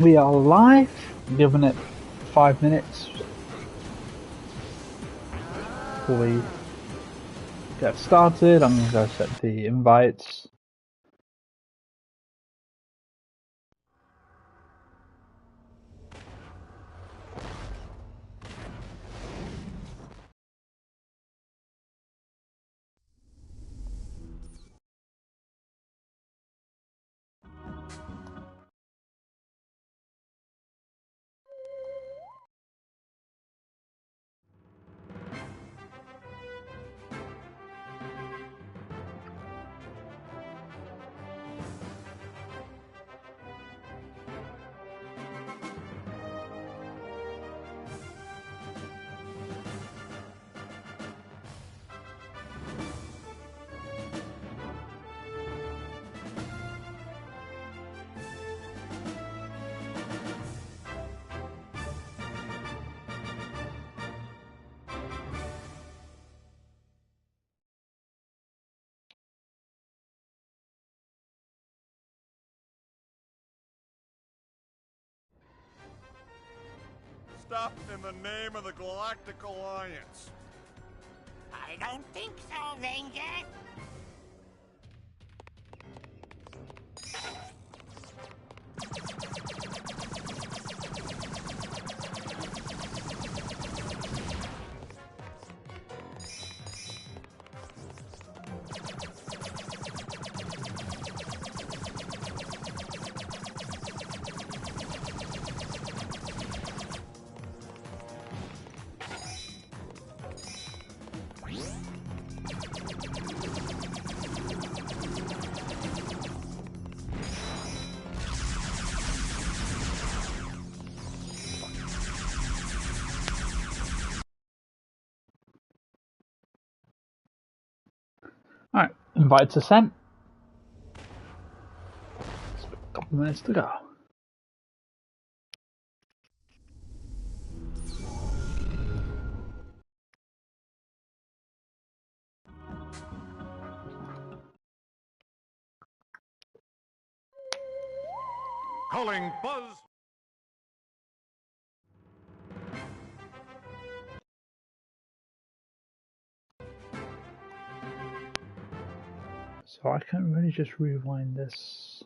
We are live, giving it 5 minutes before we get started. I'm going to go set the invites. Stop in the name of the Galactic Alliance. I don't think so, Ranger. Alright, invites are sent. It's a couple of minutes to go. Calling Buzz. So I can't really just rewind this.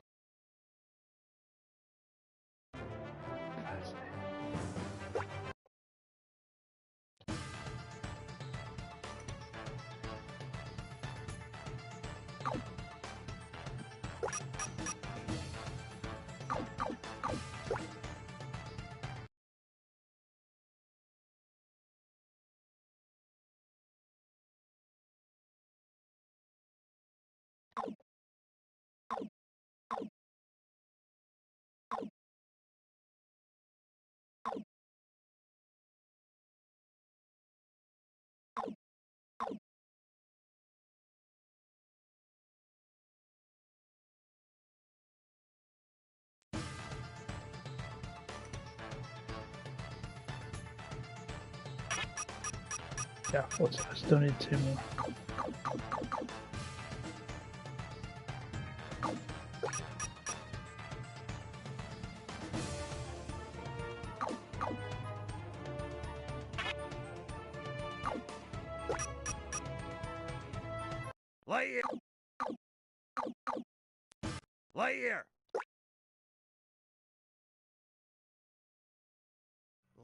Yeah, I still need 2 more. Lightyear. Lightyear.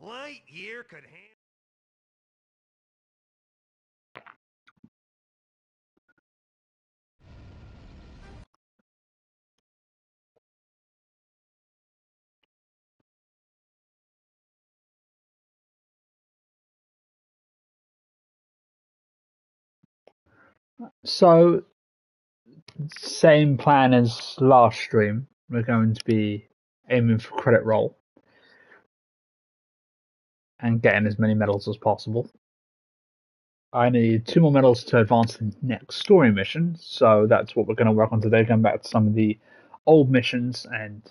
Lightyear could handle. So, same plan as last stream. We're going to be aiming for credit roll and getting as many medals as possible. I need 2 more medals to advance the next story mission, so that's what we're going to work on today, going back to some of the old missions and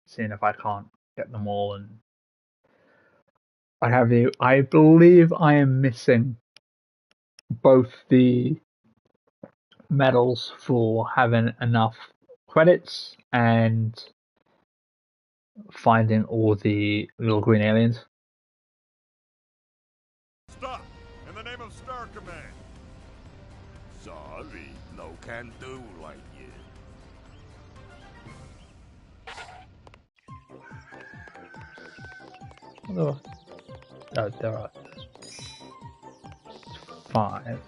seeing if I can't get them all. And I believe I am missing both the medals for having enough credits and finding all the little green aliens. Stop! In the name of Star Command! Sorry, no can do, Lightyear. Oh, there are 5.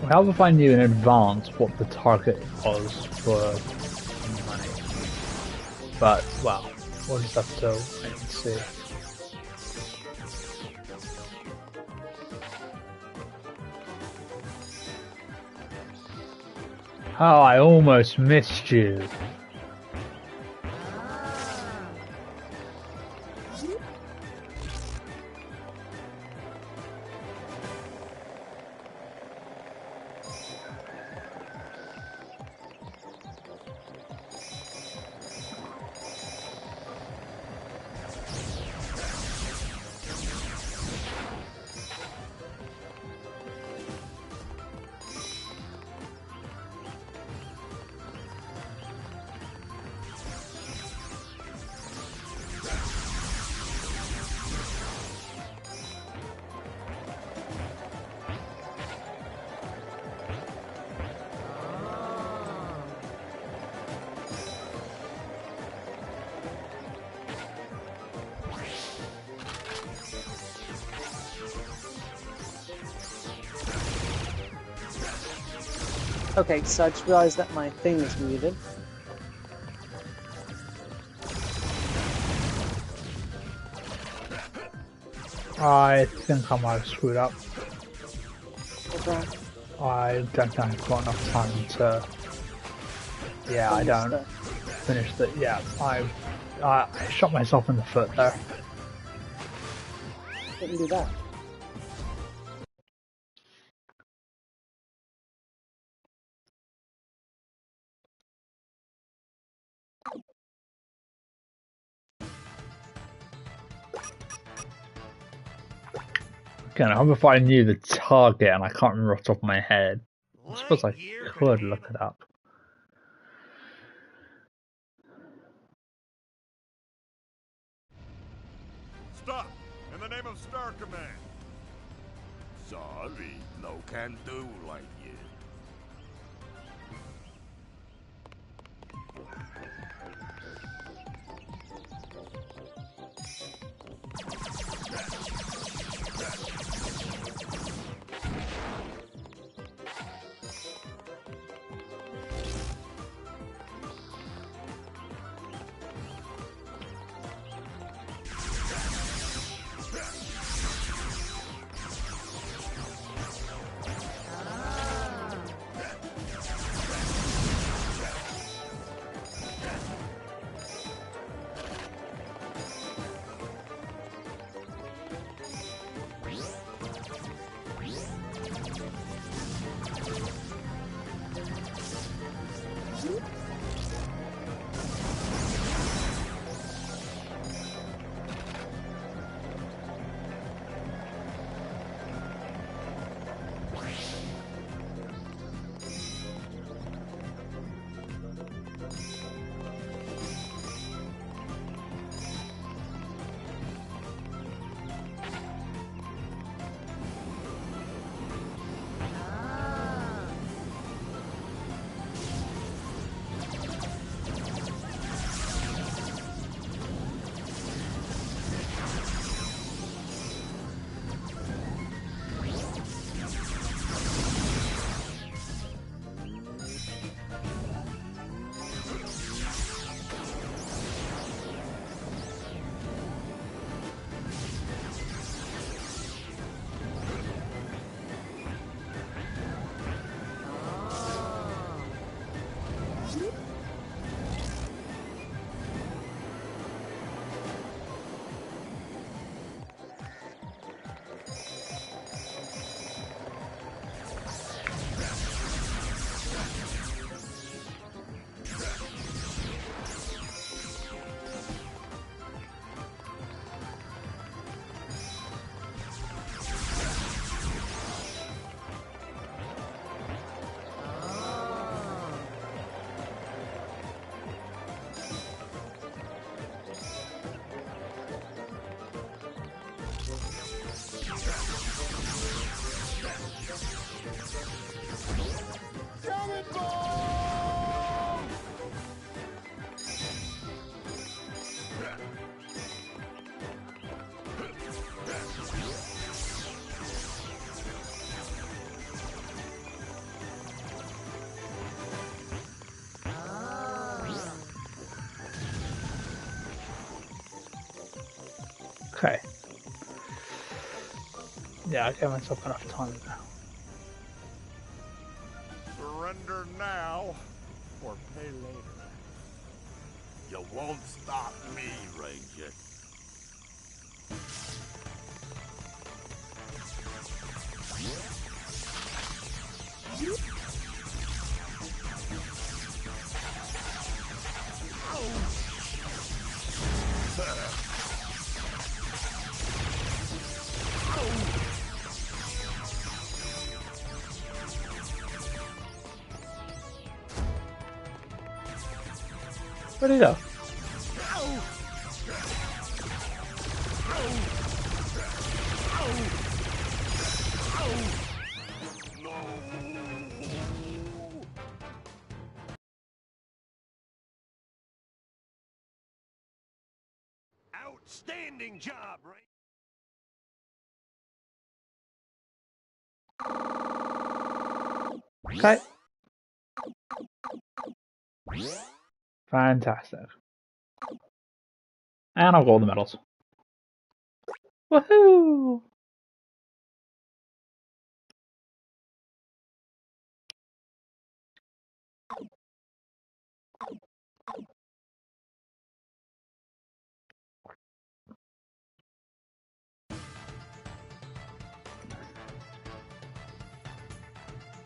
How if I knew in advance what the target was for money? But, well, we'll just have to wait and see. Oh, I almost missed you. Okay, so I just realised that my thing is muted. I think I might have screwed up. What's wrong? I don't think I've got enough time to... Yeah, I don't finish the... Yeah, I shot myself in the foot there. Didn't do that. Again, I hope if I knew the target and I can't remember off the top of my head. I suppose I could look it up. Stop! In the name of Star Command! Sorry, no can do, Lightyear. Okay. Yeah, I gave myself enough time now. Surrender now, or pay later. You won't stop me, Ranger. Where'd he go? Outstanding job, Ranger. Okay. Fantastic. And I'll go all the medals. Woohoo!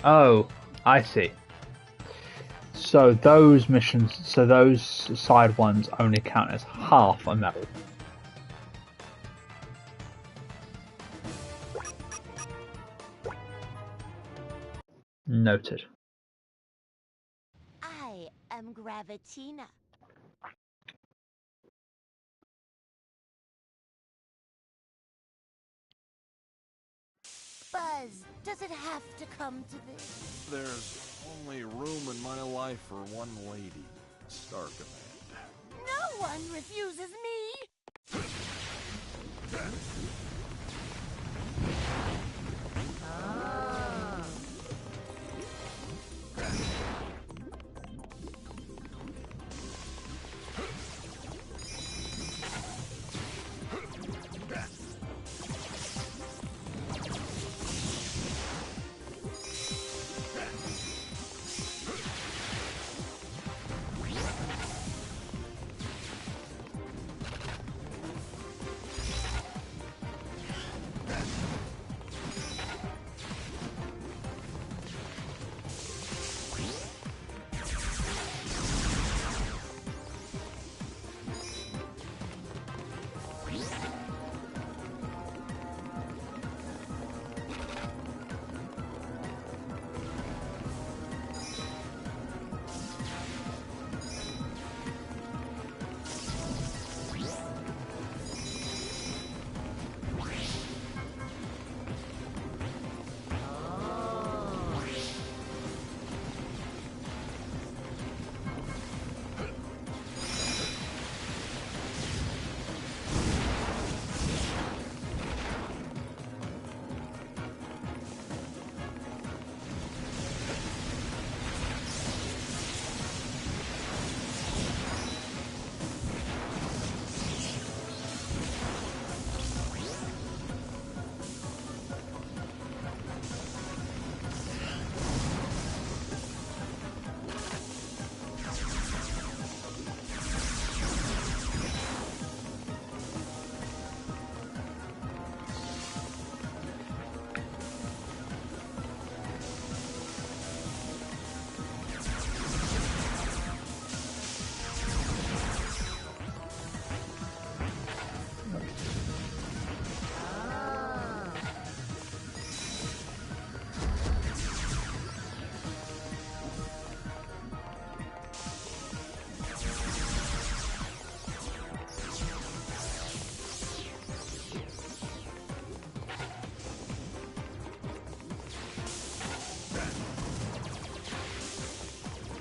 Oh, I see. So those missions, so those side ones only count as half a medal. Noted. I am Gravitina. Buzz, does it have to come to this? There's only room in my life for one lady, Star Command. No one refuses me!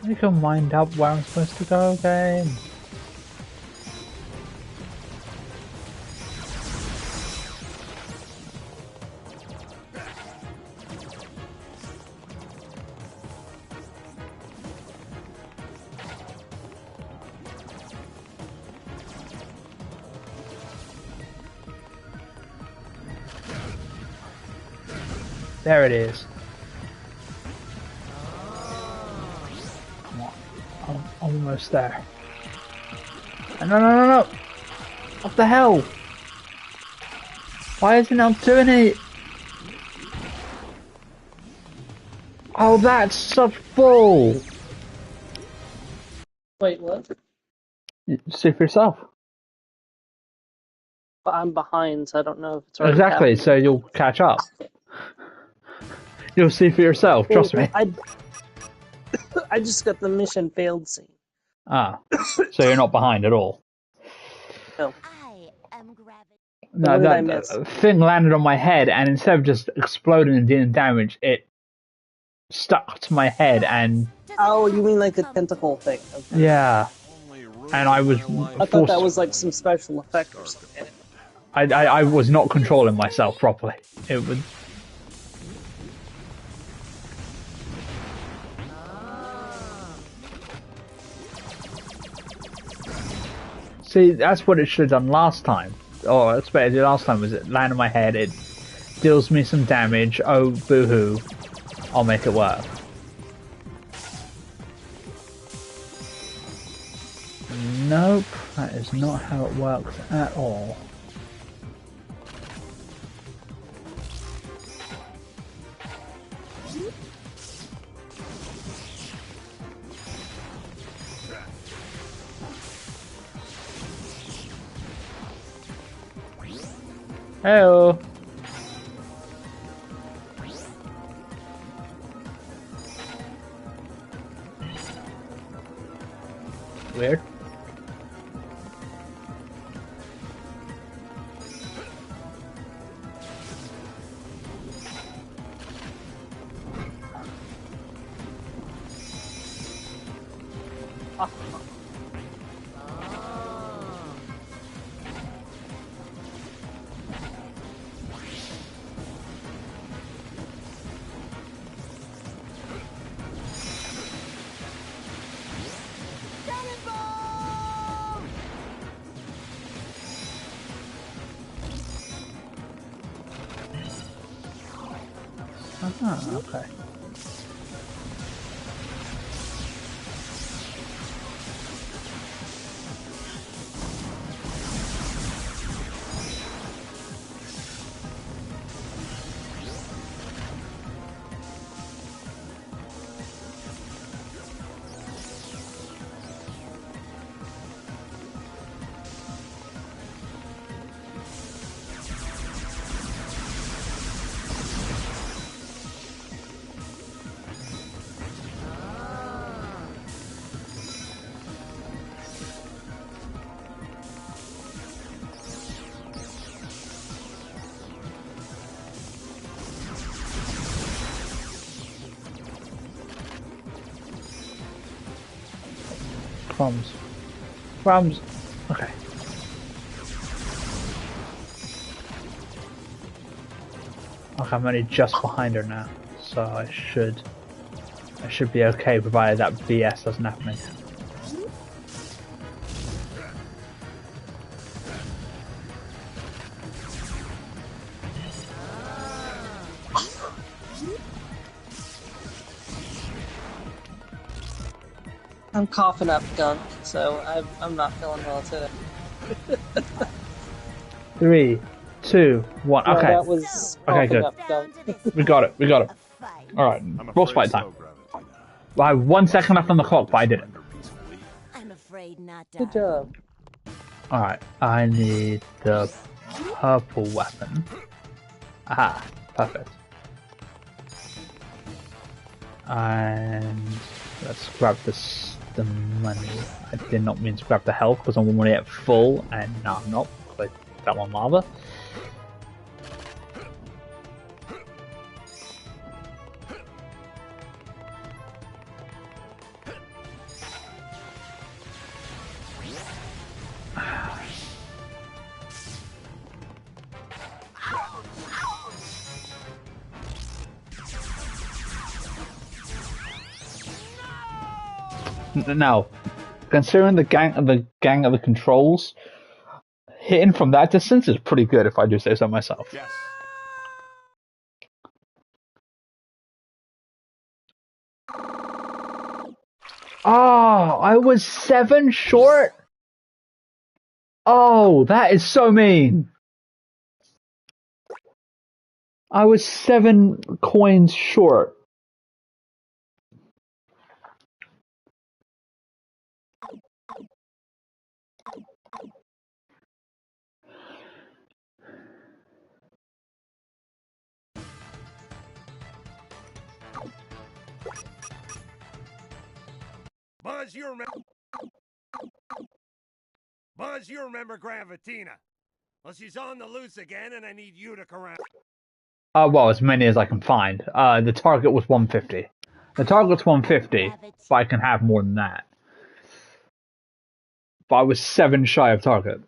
You can wind up where I'm supposed to go, game. There it is. Come on. I'm almost there. No. What the hell? Why isn't it doing it? Oh, that's such bull. Wait, what? See for yourself. But I'm behind, so I don't know if it's already Exactly, happened. so you'll catch up. You'll see for yourself, trust me. I just got the mission failed scene. Ah, so you're not behind at all. No. I am gravity. No, What did I that miss? thing landed on my head, and instead of just exploding and doing damage, it stuck to my head, and Does it Oh, have you mean to like the come tentacle to thing? this? Okay. yeah, Only room and I in was my life I thought forced. that was like some special effect or something. I was not controlling myself properly. It was. See, that's what it should have done last time. Or that's what it did last time. Was it land on my head? It deals me some damage. Oh, boo-hoo! I'll make it work. Nope, that is not how it works at all. Hello. Weird. Okay. Crumbs. Crumbs. Okay. Okay, I'm only just behind her now, so I should be okay, provided that BS doesn't happen again. I'm coughing up gunk, so I'm not feeling well today. 3, 2, 1. No, Okay. that was Okay, coughing good. up gunk. Down to this We got it. We got it. a fight. Alright. I'm Boss afraid fight time. so, Gravitina. I have 1 second left on the clock, but I did it. Peacefully. I'm afraid not. Good darling. job. Alright. I need the purple weapon. Aha. Perfect. And let's grab the money. I did not mean to grab the health because I'm already at full, and no, I'm not. Because I fell on lava. Now, considering the gang of the controls, hitting from that distance is pretty good if I do say so myself. Yes. Oh, I was 7 short? Oh, that is so mean. I was 7 coins short. Buzz, you remember Gravatina. Well, she's on the loose again, and I need you to corral. Well, as many as I can find. The target was 150. The target's 150, but I can have more than that. But I was 7 shy of target.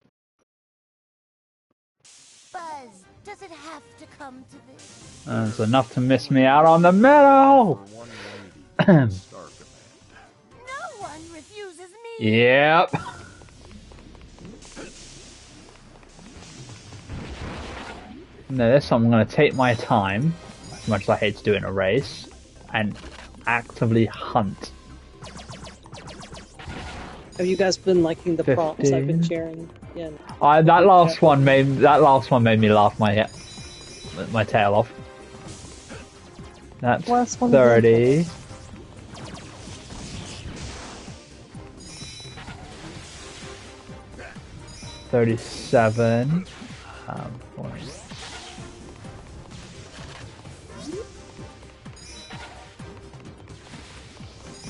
Buzz, does it have to come to this? It's enough to miss me out on the medal! For one lady, Star Command. No one refuses me. Yep. Now this I'm going to take my time, as much as I hate to do it in a race, and actively hunt. Have you guys been liking the prompts I've been 15. sharing? Yeah. That last one made me laugh my tail off. That's Last one 30. 37. 40.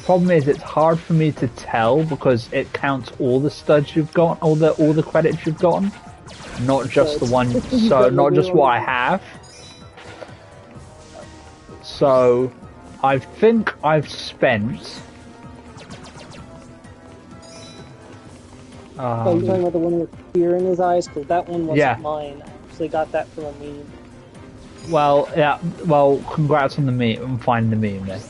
Problem is, it's hard for me to tell because it counts all the studs you've got, all the credits you've gotten, not just the one. So not just what I have. So, I think I've spent. Oh, you're talking about the one with fear in his eyes? Because that one wasn't Yeah. mine. I actually got that from a meme. Well, yeah. Well, congrats on the meme. I'm finding the meme then.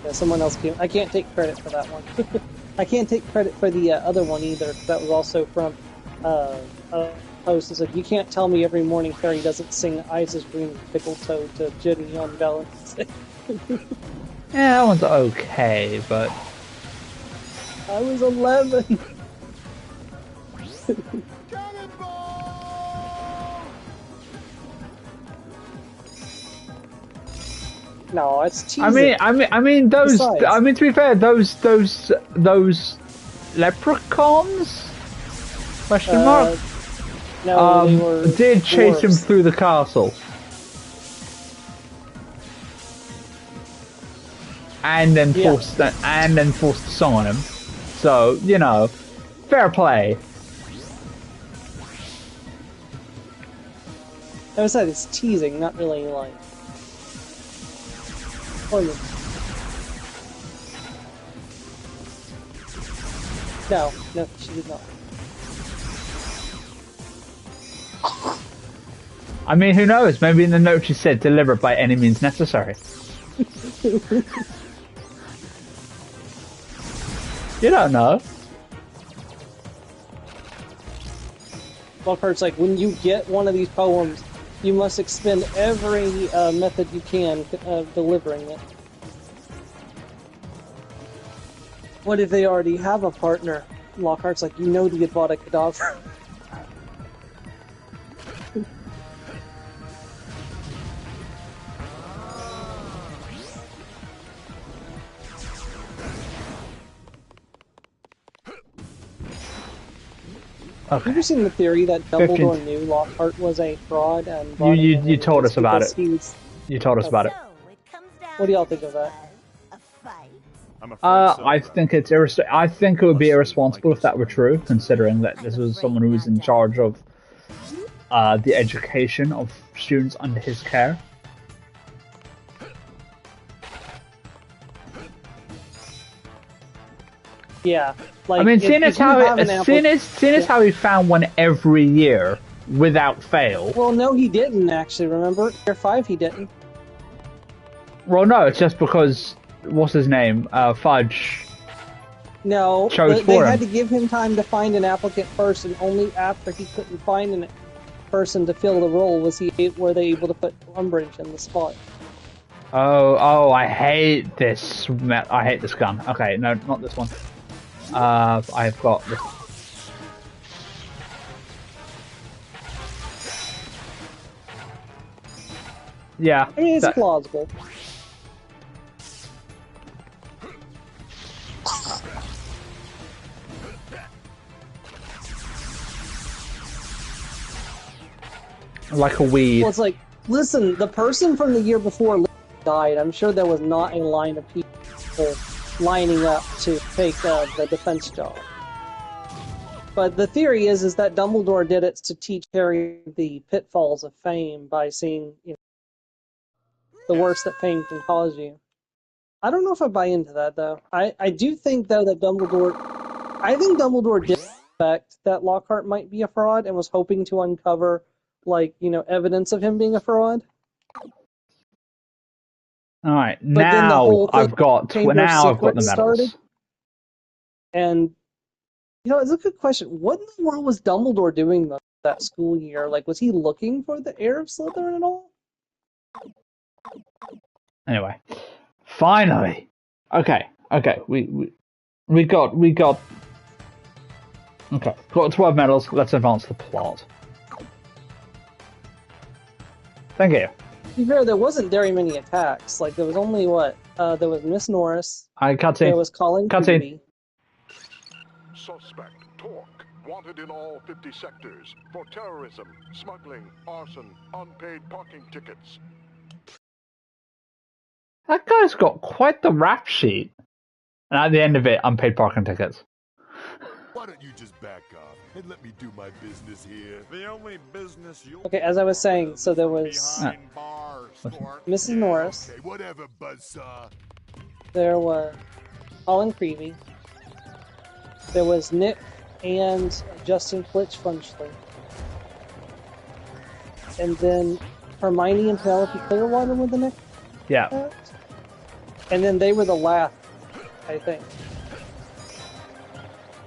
Yeah, someone else came. I can't take credit for that one. I can't take credit for the other one either. That was also from a post that said, "You can't tell me every morning Fairy doesn't sing Eyes as Green as Pickled Toad to Jenny on Valentine's Day." Yeah, that one's okay, but I was 11. No, it's cheesy. I mean, those. Besides. I mean, to be fair, those leprechauns? Question mark. No, they were Did chase him dwarves. through the castle, and then Yeah. forced the song on him. So you know, fair play. I was said it's teasing, not really like. Oh, yeah. No, she did not. I mean, who knows? Maybe in the note she said, "Deliver by any means necessary." You don't know. Lockhart's like, when you get one of these poems, you must expend every method you can delivering it. What if they already have a partner? Lockhart's like, you know the Advada Cadaver. Have you Okay. ever seen the theory that Dumbledore 15. knew Lockhart was a fraud and brought him You in told us about because it. he was- You told us about it. So it comes down What do y'all to think of that? A fight. I'm afraid so, I think it's I think it would be irresponsible if that were true, considering that this was someone who was in charge of the education of students under his care. Yeah. Like, I mean, if seeing as you how have an how he found one every year without fail. Well, no, he didn't actually. Remember, Year 5, he didn't. Well, no, it's just because what's his name, Fudge. No, Chose they for had him. to give him time to find an applicant first, and only after he couldn't find a person to fill the role were they able to put Umbridge in the spot. Oh, I hate this. I hate this gun. Okay, no, not this one. I've got this. Yeah. I mean, it's plausible. Like a weed. Well, it's like, listen, the person from the year before died. I'm sure there was not a line of people lining up to take the defense job. But the theory is that Dumbledore did it to teach Harry the pitfalls of fame by seeing, the worst that fame can cause you. I don't know if I buy into that, though. I do think, though, that I think Dumbledore did suspect that Lockhart might be a fraud and was hoping to uncover, evidence of him being a fraud. Alright, But then the whole I've got Chamber of the Secrets medals. started. And, it's a good question. What in the world was Dumbledore doing that school year? Like, was he looking for the heir of Slytherin at all? Anyway, finally, okay, we got okay, got 12 medals. Let's advance the plot. Thank you. To be fair, there wasn't very many attacks. Like, there was only there was Miss Norris. Cutscene. There was Colin Creevy. Suspect Torque, wanted in all 50 sectors for terrorism, smuggling, arson, unpaid parking tickets. That guy's got quite the rap sheet. And at the end of it, unpaid parking tickets. Why don't you just back off and let me do my business here? The only business you'll Okay, as I was saying, so there was behind bars, Stork. Mrs. Norris. Okay, whatever, buzzsaw. There was Colin Creevy. There was Nick and Justin Flitch-Flunchley. And then Hermione and Penelope Clearwater were the next. Yeah. And then they were the last, I think.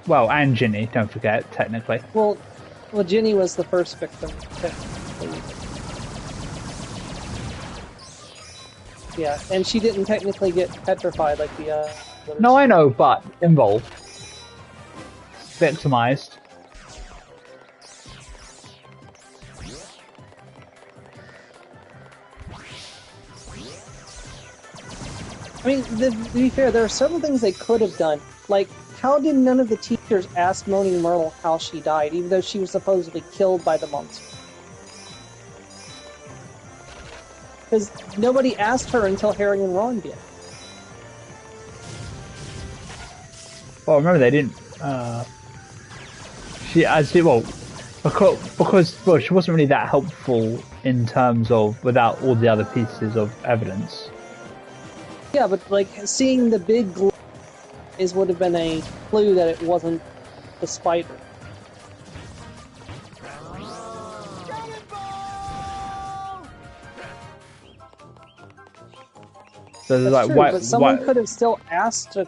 Well, and Ginny, don't forget, technically. Well, Ginny was the first victim, technically. Yeah, and she didn't technically get petrified like the others. No, I know, but involved. Victimized. I mean, to be fair, there are several things they could have done. Like, how did none of the teachers ask Moaning Myrtle how she died, even though she was supposedly killed by the monster? Because nobody asked her until Harry and Ron did. Well, remember they didn't. Because she wasn't really that helpful in terms of without all the other pieces of evidence. Yeah, but like seeing the big glow would have been a clue that it wasn't the spider. So That's like, true, why? but someone could have still asked her.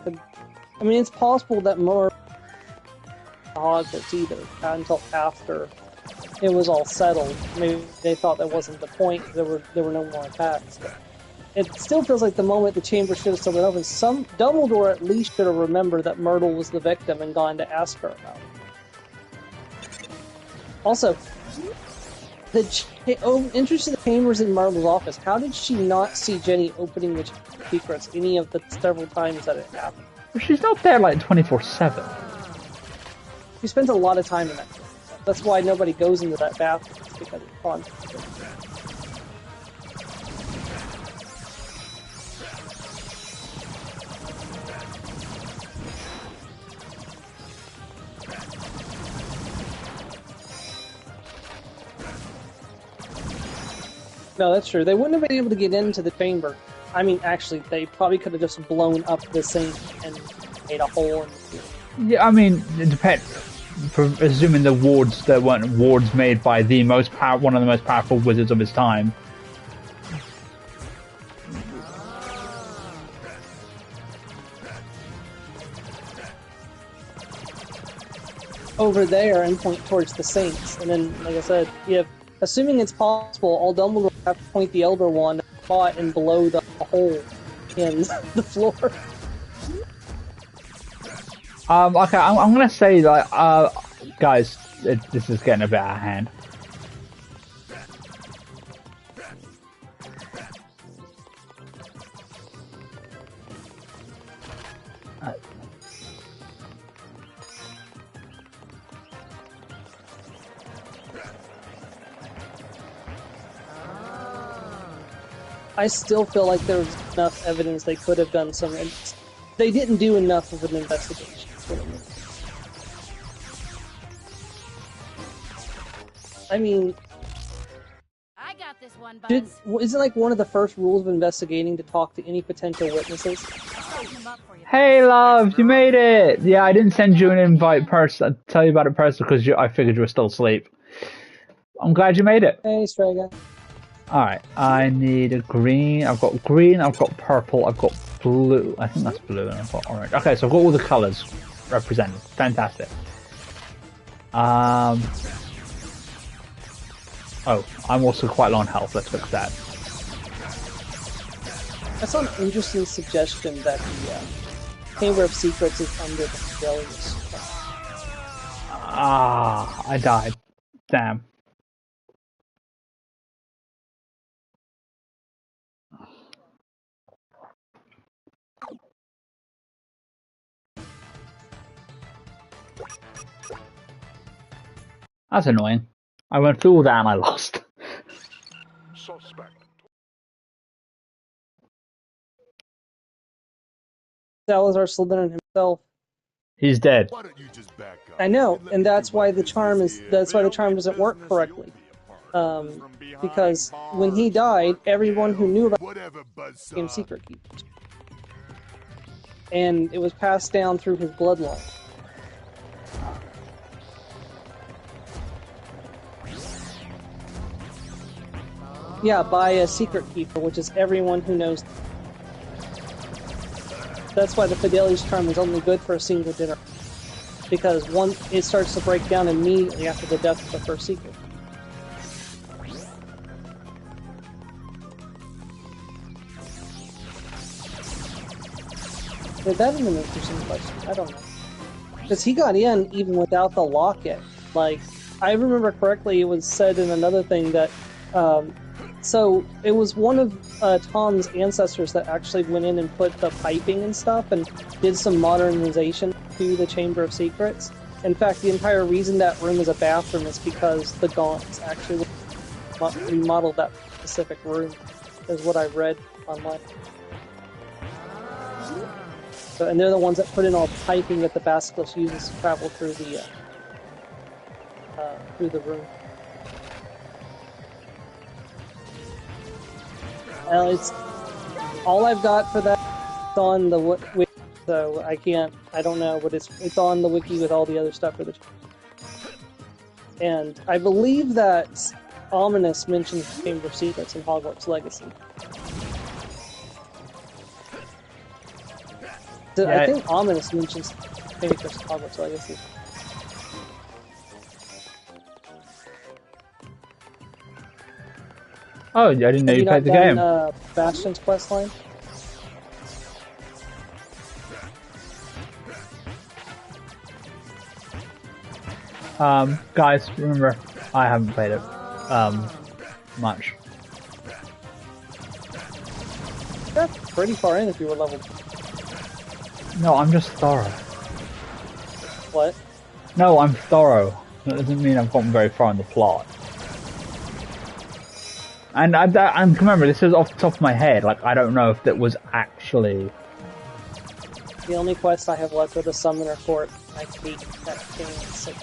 I mean, it's possible that more Hogwarts either, not until after it was all settled. Maybe they thought that wasn't the point. There were no more attacks. But it still feels like the moment the chamber should have still been open. Dumbledore at least should have remembered that Myrtle was the victim and gone to ask her about it. Also, interest in the chambers in Myrtle's office. How did she not see Jenny opening the secrets any of the several times that it happened? Well, she's not there like 24/7. She spends a lot of time in that. That's why nobody goes into that bathroom, because it's fun. No, that's true. They wouldn't have been able to get into the chamber. I mean, actually, they probably could have just blown up the sink and made a hole in the ceiling. Yeah, I mean, it depends. Assuming there weren't wards made by one of the most powerful wizards of his time. Over there and point towards the sinks, and then, like I said, assuming it's possible, all Dumbledore would have to point the Elder Wand, spot, and blow the a hole in the floor. Okay, I'm gonna say that, guys, this is getting a bit out of hand. I still feel like there was enough evidence they could have done some. They didn't do enough of an investigation. I mean, I got this one, Buzz. isn't like one of the first rules of investigating to talk to any potential witnesses? I'll him up for you. Hey, love, you made it! Yeah, I didn't send you an invite person, tell you about it first because I figured you were still asleep. I'm glad you made it. Hey, Stray Guy. Alright, I need a green, I've got purple, I've got blue, I think that's blue, and I've got orange. Okay, so I've got all the colours represented. Fantastic. Oh, I'm also quite low on health, let's fix that. That's an interesting suggestion that the Chamber of Secrets is under the Fidelius. Ah, I died. Damn. That's annoying. I went through all that and I lost. Suspect. Salazar Slytherin himself. He's dead. Why don't you just back up? I know, let and me that's do my why the charm business is. here? That's why the charm doesn't work correctly. Because when he died, everyone who knew about Whatever, him buzzsaw. became secret keepers, and it was passed down through his bloodline. Yeah, by a secret keeper, which is everyone who knows. That's why the Fidelius charm is only good for a single dinner, because it starts to break down immediately after the death of the first secret. Yeah, that's an interesting question. I don't know. Because he got in even without the locket. Like, I remember correctly, it was said in another thing that, so it was one of Tom's ancestors that actually went in and put the piping and stuff and did some modernization to the Chamber of Secrets. In fact, the entire reason that room is a bathroom is because the Gaunts actually remodeled that specific room, is what I read online. So, and they're the ones that put in all the piping that the Basilisk uses to travel through the room. It's all I've got for that. It's on the wiki, so I don't know, but it's on the wiki with all the other stuff for the. And I believe that Ominous mentions Chamber of Secrets in Hogwarts Legacy. So Yeah, I think Ominous mentions Chamber of Hogwarts Legacy. Oh, I didn't know Have you not played the done, game. Bastion's questline? Guys, remember, I haven't played it, much. That's pretty far in if you were level. No, I'm just thorough. What? No, I'm thorough. That doesn't mean I've gotten very far in the plot. And remember, this is off the top of my head. Like, I don't know if that was actually. The only quest I have left are the Summoner Court. I hate that thing. So...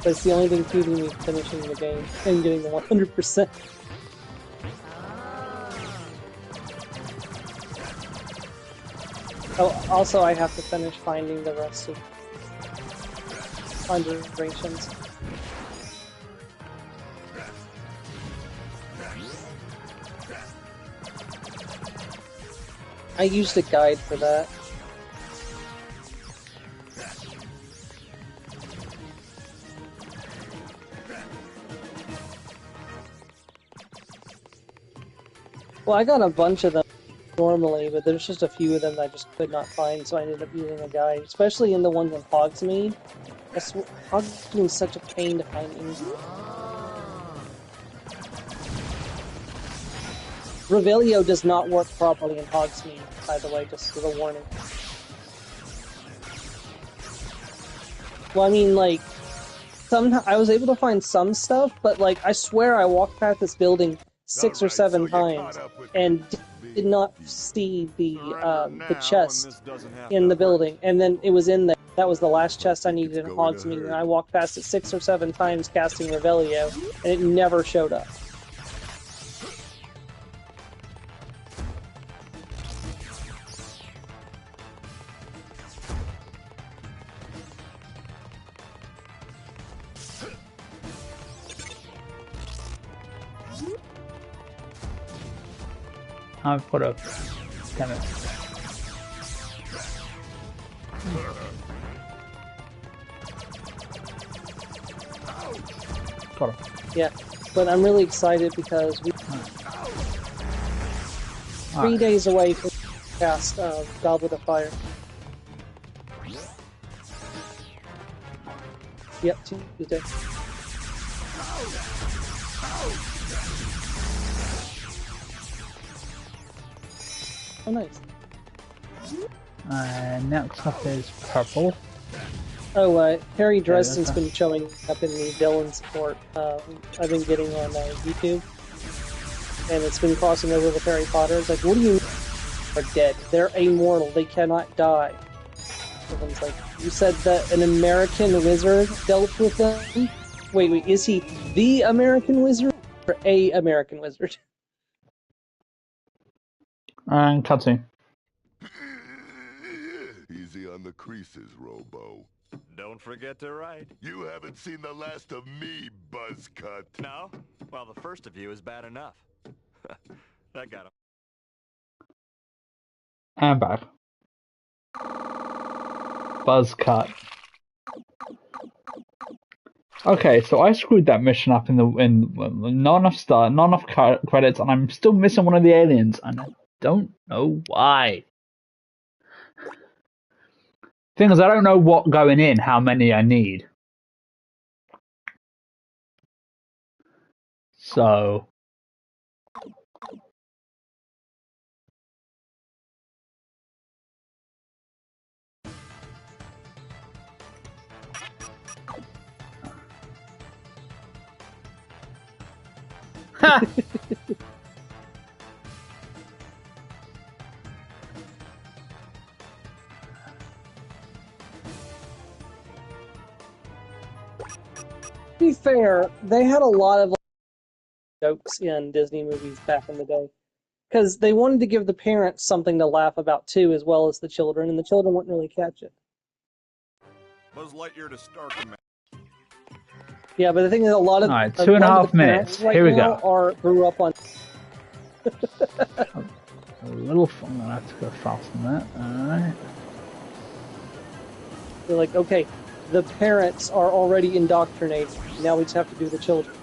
That's the only thing keeping me finishing the game and getting the 100%. Oh, also I have to finish finding the rest of Underrations. I used a guide for that. Well, I got a bunch of them normally, but there's just a few of them that I just could not find, so I ended up using a guide, especially in the ones in Hogsmeade. Hogsmeade is such a pain to find anything. Revelio does not work properly in Hogsmeade, by the way, just as a warning. Well, I mean, like, I was able to find some stuff, but, like, I swear I walked past this building 6 or 7 times and did not see the chest in the building, and then it was in there. That was the last chest I needed in Hogsmeade, and I walked past it 6 or 7 times casting Revelio, and it never showed up. I've put up. Damn it. Got him. Yeah, but I'm really excited because we 3 days away from cast Goblet of Fire. Yep, Tuesday. Oh, nice. Next up is purple. Oh, Harry Dresden's been showing up in the villain support I've been getting on YouTube. And it's been crossing over with Harry Potter. It's like, what do you mean they're dead? They're immortal. They cannot die. Everyone's like, you said that an American wizard dealt with them? Wait, is he the American wizard or a American wizard? And cutscene. Easy on the creases, Robo. Don't forget to write. You haven't seen the last of me, Buzzcut. No? Well, the first of you is bad enough. That got him. And back. Buzz cut. Okay, so I screwed that mission up in not enough credits, and I'm still missing one of the aliens, and I don't know why. Thing is, I don't know what going in, how many I need. So. Ha! To be fair, they had a lot of jokes in Disney movies back in the day. Because they wanted to give the parents something to laugh about too, as well as the children, and the children wouldn't really catch it. Buzz Lightyear to Star Command. Yeah, but the thing is, a lot of all right, 2.5 minutes. Right Here we now go. grew up on. A little fun. I'm gonna have to go faster than that. Alright. They're like, okay, the parents are already indoctrinated. Now we just have to do the children.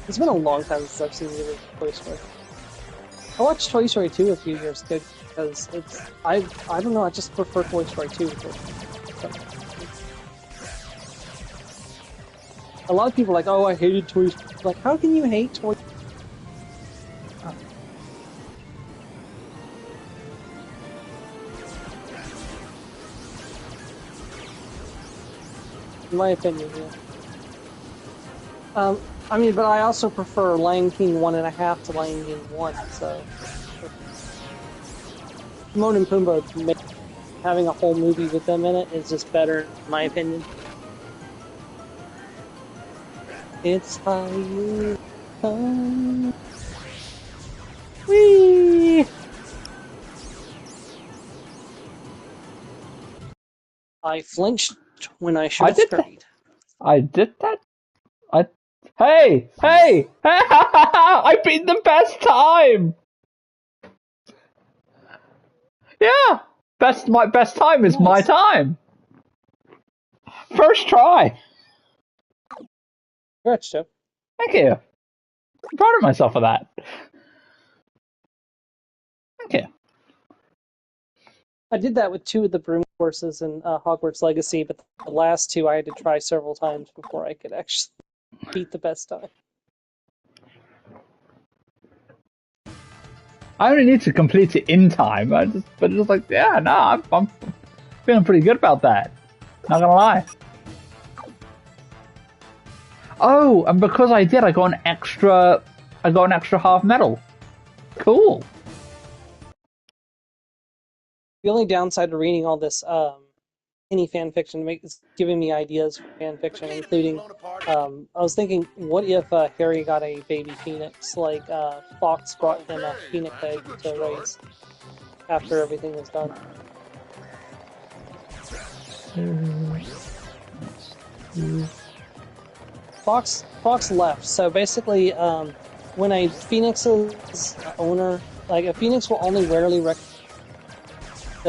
It's been a long time since I've seen the Toy Story. I watched Toy Story 2 a few years ago because I don't know, I just prefer Toy Story 2. A lot of people are like, oh, I hated Toy Story. Like, how can you hate Toy Story? In my opinion, yeah. I mean, but I also prefer Lion King 1.5 to Lion King 1, so... Timon and Pumbaa, having a whole movie with them in it is just better, in my opinion. It's higher. Higher. Whee! I flinched when I should have did that. scurried. I did that. Hey! I beat the best time. Yeah, my best time is my Nice. time. First try. Congrats, Joe. Thank you. I'm proud of myself for that. Thank you. I did that with 2 of the broom courses in Hogwarts Legacy, but the last 2 I had to try several times before I could actually beat the best time. I only need to complete it in time. But it's like, yeah, no, I'm feeling pretty good about that. Not gonna lie. Oh, and because I did, I got an extra half medal. Cool. The only downside to reading all this any fan fiction is giving me ideas for fan fiction, including I was thinking, what if Harry got a baby phoenix, like Fox brought him a phoenix egg to raise after everything was done. Fox left, so basically when a phoenix's owner, like a phoenix will only rarely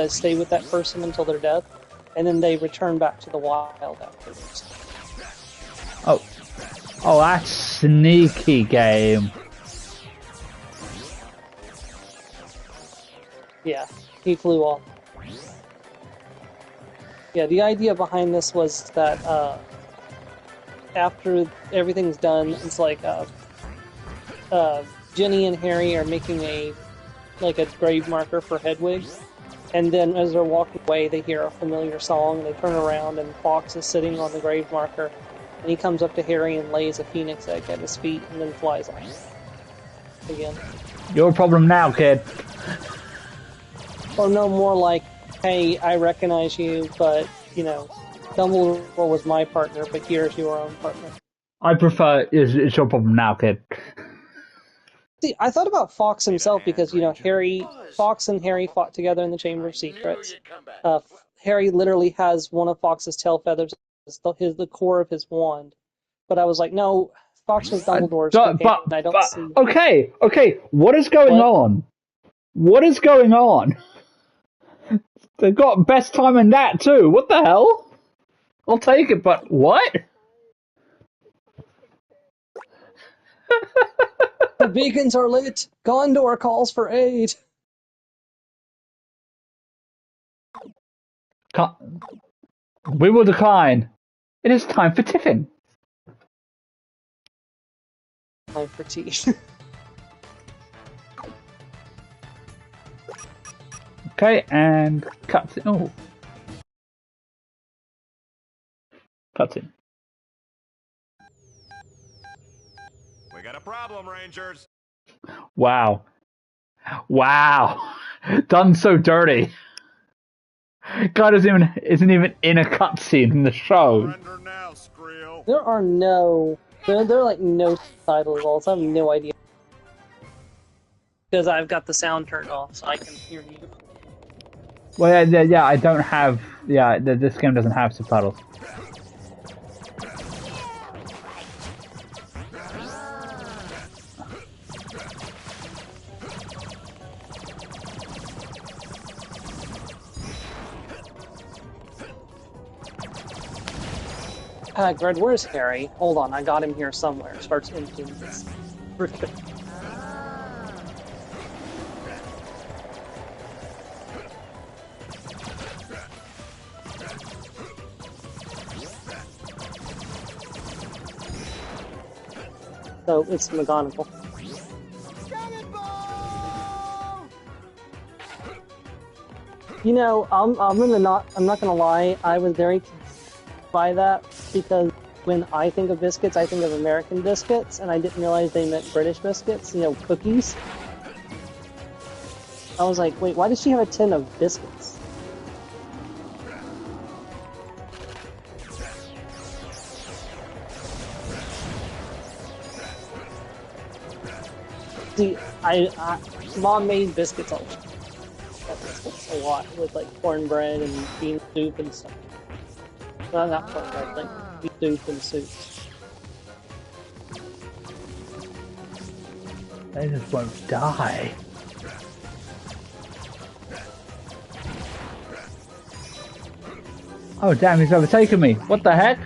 stay with that person until their death, and then they return back to the wild afterwards. Oh, that's sneaky game. Yeah, he flew off. Yeah, the idea behind this was that after everything's done, it's like Ginny and Harry are making a grave marker for Hedwig, and then as they're walking away, they hear a familiar song, and they turn around, and Fox is sitting on the grave marker, and he comes up to Harry and lays a phoenix egg at his feet, and then flies off again. Your problem now, kid. Or no, more like, hey, I recognize you, but, Dumbledore was my partner, but here's your own partner. I prefer it's your problem now, kid. See, I thought about Fox himself because, Fox and Harry fought together in the Chamber of Secrets. Harry literally has one of Fox's tail feathers as the core of his wand. But I was like, no, Fox was Dumbledore's companion, and I don't see... Okay, what is going on? What is going on? They've got best time in that too. What the hell? I'll take it, but what? The beacons are lit. Gondor calls for aid. We will decline. It is time for tiffin. Time for tea. Okay, and cutscene. Oh. Cutscene. We got a problem, Rangers. Wow. Done so dirty. God isn't even in a cutscene in the show. Surrender now, Skrill. There are no subtitles at all, so I have no idea. Because I've got the sound turned off, so I can hear you. Well, yeah, I don't have... Yeah, this game doesn't have subtitles. Greg, where's Harry? Hold on, I got him here somewhere. Starts emptying this. So it's McGonagall. I'm not gonna lie. I was very by that because when I think of biscuits, I think of American biscuits, and I didn't realize they meant British biscuits. Cookies. I was like, wait, why does she have a tin of biscuits? See, Mom made biscuits all the time. A lot with like cornbread and bean soup and stuff. Well, not cornbread, like bean soup and soup. They just won't die. Oh damn, he's overtaken me. What the heck?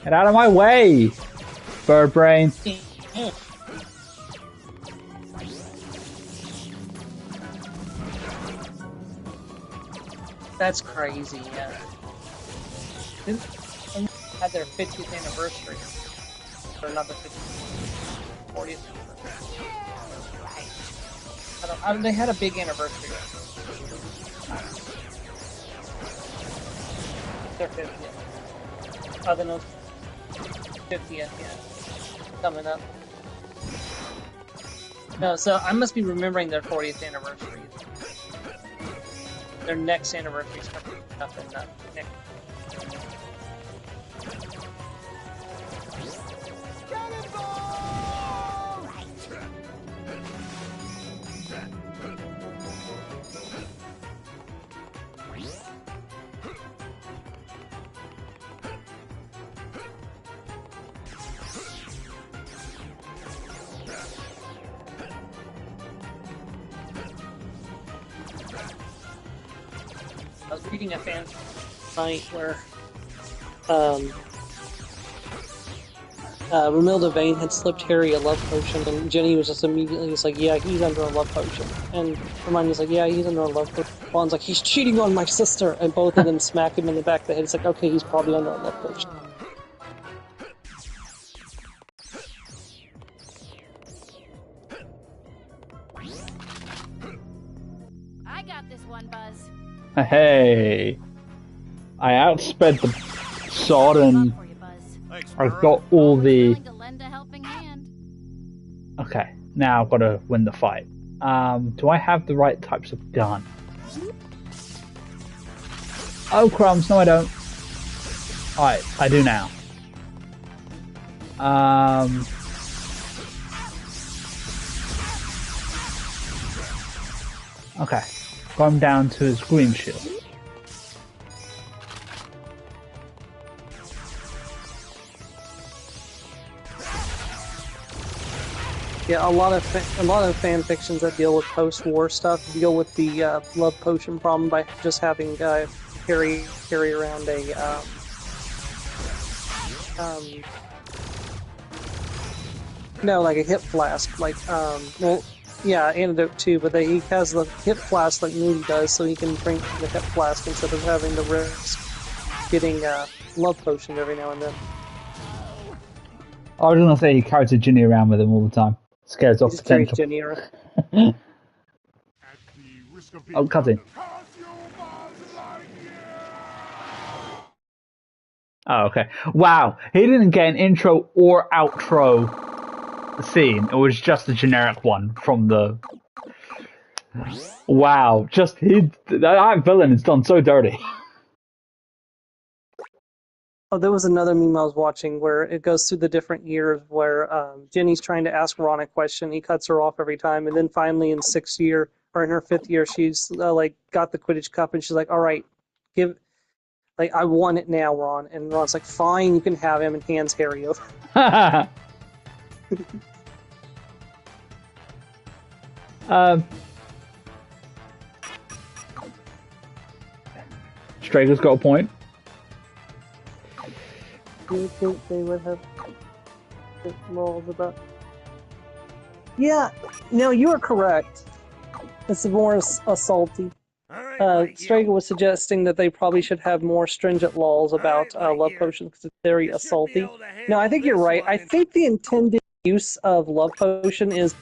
Get out of my way! Bird brain. That's crazy, yeah. They had their 50th anniversary. Or another 50th, 40th anniversary. They had a big anniversary. Their 50th. Oh, no, 50th, yeah. Coming up. No, so I must be remembering their 40th anniversary. Their next anniversary is coming up in next. I was reading a fan site where Romilda Vane had slipped Harry a love potion, and Jenny was just immediately just like, yeah, he's under a love potion. And Hermione's like, yeah, he's under a love potion. Ron's like, he's cheating on my sister, and both of them smack him in the back of the head. It's like, okay, he's probably under a love potion. I got this one, Buzz. Hey, I outsped the sword and For you, Buzz. I've got all the... Willing to lend a helping hand. Okay, now I've got to win the fight. Do I have the right types of gun? Oh crumbs, no I don't. Alright, I do now. Okay, got him down to his green shield. Yeah, a lot of fan fictions that deal with post-war stuff deal with the love potion problem by just having carry around a no, like a hip flask, like well, yeah, antidote too, but he has the hip flask like Moody does, so he can drink the hip flask instead of having to risk getting love potion every now and then. I was gonna say he carries a Ginny around with him all the time. Scares off He just carries potential. Jenny around. Oh, cousin. Oh, okay. Wow, he didn't get an intro or outro scene. It was just a generic one from the... Wow, that villain is done so dirty. Oh, there was another meme I was watching where it goes through the different years where Jenny's trying to ask Ron a question. He cuts her off every time. And then finally in 6th year, or in her 5th year, she's like got the Quidditch cup and she's like, all right, I want it now, Ron. And Ron's like, fine, you can have him, and hands Harry over. Strager's got a point. Do you think they would have laws about? Yeah, no, you are correct. It's more assaulty. Strager was suggesting that they probably should have more stringent laws about love potions because it's very assaulty. No, I think you're right. I think the intended use of love potion is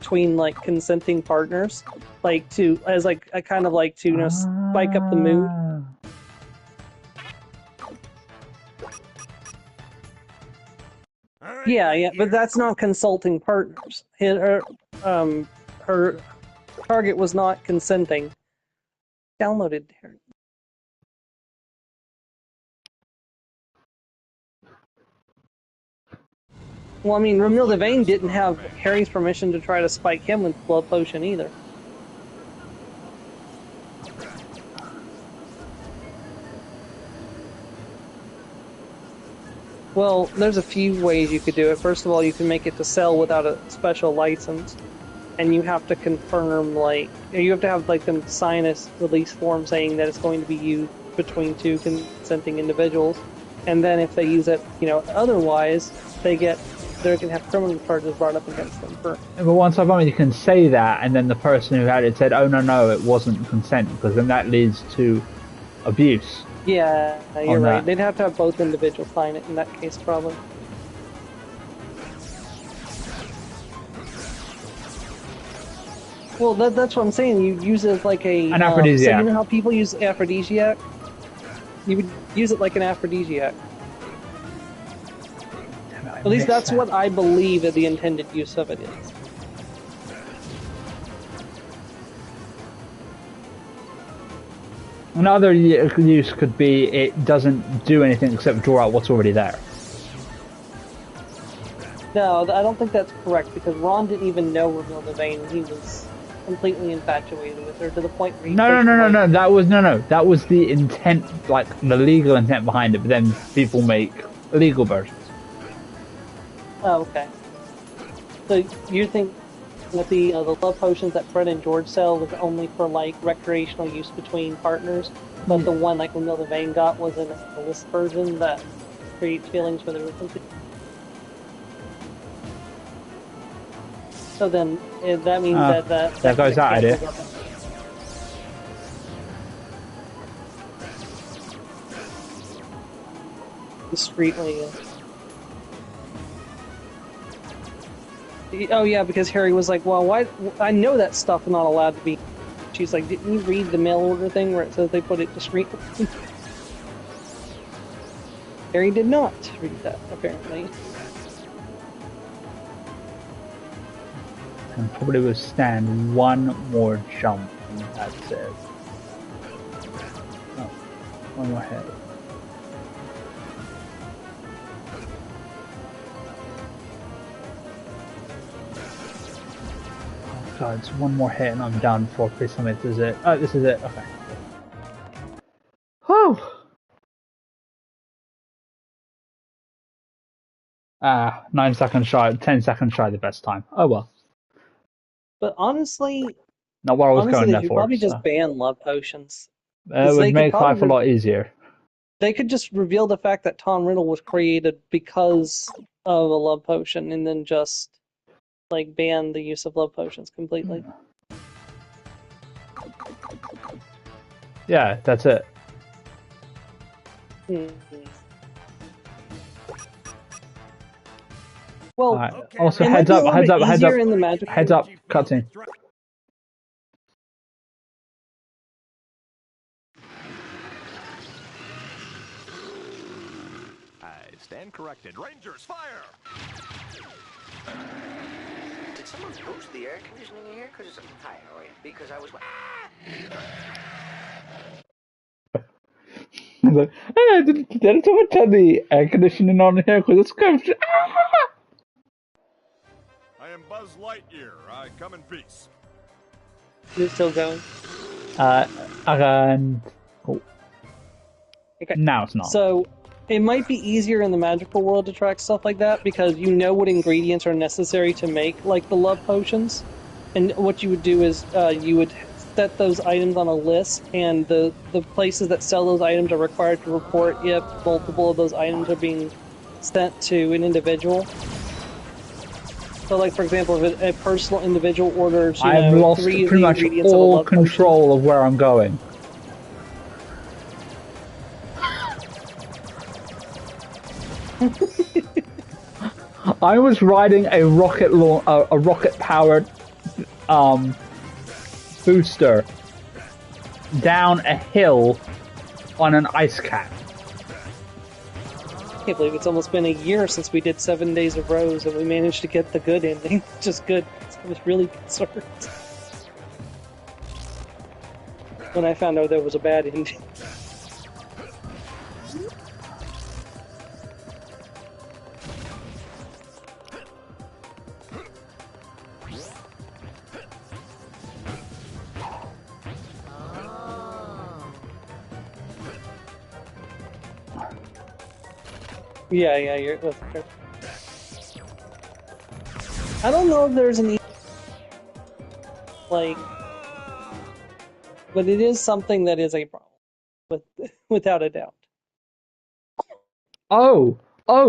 between like consenting partners, like to as like a kind of like to spike up the mood. Yeah, but that's not consulting partners. Her target was not consenting. Downloaded here. Well, I mean, Romilda Vane didn't have Harry's permission to try to spike him with blood potion either. Well, there's a few ways you could do it. First of all, you can make it to sell without a special license, and you have to confirm, like, you have to have like them sign a release form saying that it's going to be used between two consenting individuals, and then if they use it, otherwise, they're going to have criminal charges brought up against them for. But once I've you can say that, and then the person who had it said, "Oh no, it wasn't consent," because then that leads to abuse. Yeah, you're right. That. They'd have to have both individuals sign it in that case, probably. Well, that's what I'm saying. You use it as like an aphrodisiac. So you know how people use aphrodisiac? You would use it like an aphrodisiac. At least that's what I believe that the intended use of it is. Another use could be it doesn't do anything except draw out what's already there. No, I don't think that's correct, because Ron didn't even know Romilda Vane, and he was completely infatuated with her to the point where he No. That was the intent, like the legal intent behind it. But then people make illegal versions. Oh, okay. So you think that the love potions that Fred and George sell was only for like recreational use between partners, but the one like Romilda Vane got was an illicit version that creates feelings for the recipient. So then that means that goes that idea. Discreetly. Oh yeah, because Harry was like, "Well, why? I know that stuff is not allowed to be." She's like, "Didn't you read the mail order thing where it says they put it discreetly?" Harry did not read that, apparently. And probably will stand one more jump, and that's it. Oh, one more hit. Oh god, it's one more hit and I'm done for. Please tell me this is it. Oh, this is it. Okay. Whew! 9 seconds shy, 10 seconds shy the best time. Oh well. But honestly, Not what I was going they there should for. probably just ban love potions. It would make life a lot easier. They could just reveal the fact that Tom Riddle was created because of a love potion, and then just like ban the use of love potions completely. Yeah, that's it. Well, also, it heads might up, be a heads little up, bit heads up, easier in the magic. heads up, cutscene. I stand corrected. Rangers, fire! Did someone boost the air conditioning in here? Because it's high, are you? Because I was. I was like, hey, did someone turn the air conditioning on here? Because it's kind of... I am Buzz Lightyear. I come in peace. You're still going? And... Oh. Okay. Now it's not. So, it might be easier in the magical world to track stuff like that, because you know what ingredients are necessary to make, like, the love potions. And what you would do is, you would set those items on a list, and the places that sell those items are required to report if multiple of those items are being sent to an individual. So, like, for example, if a personal individual orders, I've lost 3 of pretty the much ingredients of a all love control of where I'm going. I was riding a rocket-powered booster down a hill on an ice cap. I can't believe it's almost been a year since we did 7 Days of Rose and we managed to get the good ending. Just good. I was really concerned when I found out there was a bad ending. Yeah, that's true. I don't know if there's any like, but it is something that is a problem, without a doubt. Oh,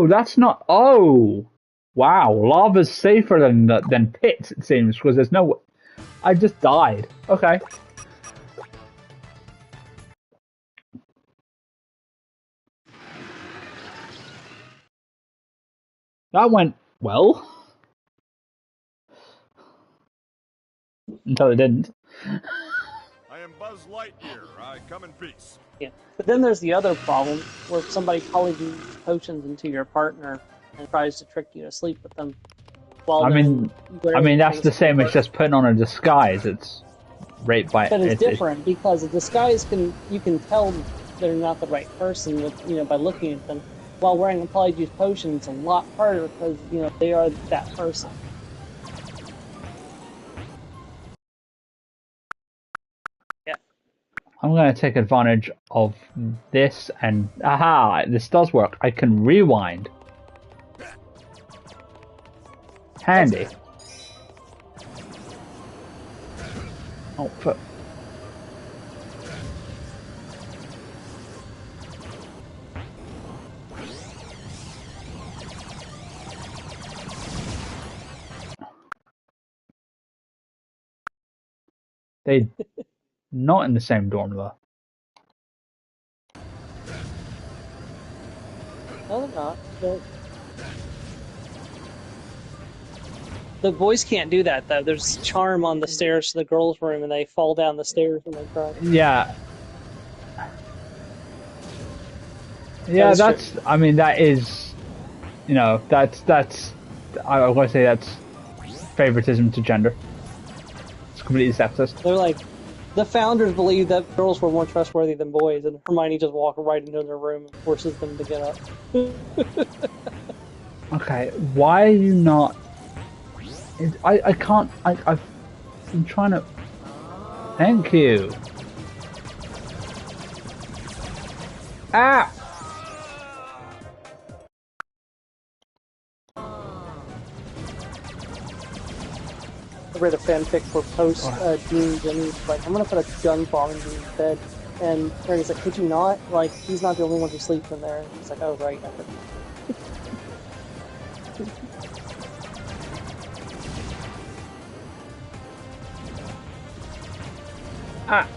that's not. Oh, wow! Lava's safer than pits, it seems, because there's no. I just died. Okay. That went well. Until it didn't. I am Buzz Lightyear. I come in peace. Yeah, but then there's the other problem where if somebody polyjuices potions into your partner and tries to trick you to sleep with them. I mean, that's the same as just putting on a disguise. It's rape by. But it's different because a disguise you can tell they're not the right person with by looking at them. While wearing a polyjuice potion, it's a lot harder because they are that person. Yeah. I'm going to take advantage of this and aha, this does work. I can rewind. Handy. Oh, fuck. They not in the same dorm though. No, they're not. The boys can't do that though. There's charm on the stairs to the girls' room, and they fall down the stairs when they cry. Yeah. Yeah, that's. True. I mean, that is. That's. I was going to say that's favoritism to gender. It's completely sexist. They're like, the founders believed that girls were more trustworthy than boys, and Hermione just walks right into their room and forces them to get up. Okay, why are you not? I can't. I'm trying to. Thank you. Ah. I read a fanfic for post Jimmy. Like, I'm gonna put a gun bomb in Jimmy's bed, and Harry's like, "Could you not? Like, he's not the only one who sleeps in there." And he's like, "Oh right." Ah.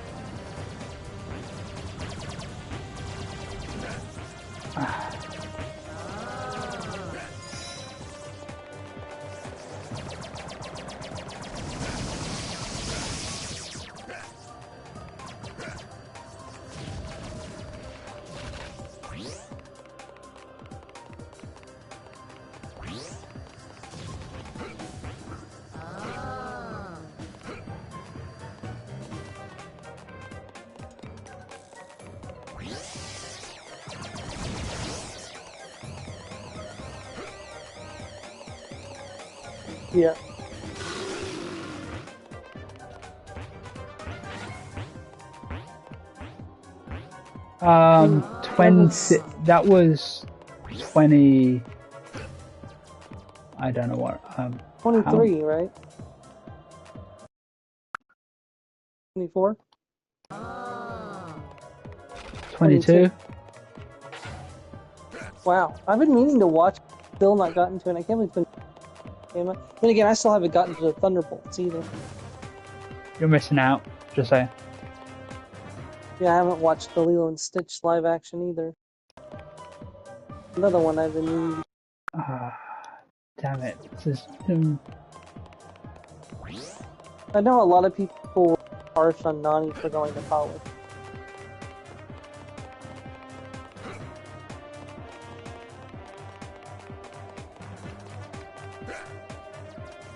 Yeah. Um, 20. That was 20. I don't know what. 23, right? 24. 22. Wow, I've been meaning to watch. Still not gotten to it. I can't believe it's been. Then again, I still haven't gotten to the Thunderbolts either. You're missing out. Just saying. Yeah, I haven't watched the Lilo and Stitch live action either. Another one I've been meaning. Damn it. This is, I know a lot of people are harsh on Nani for going to college.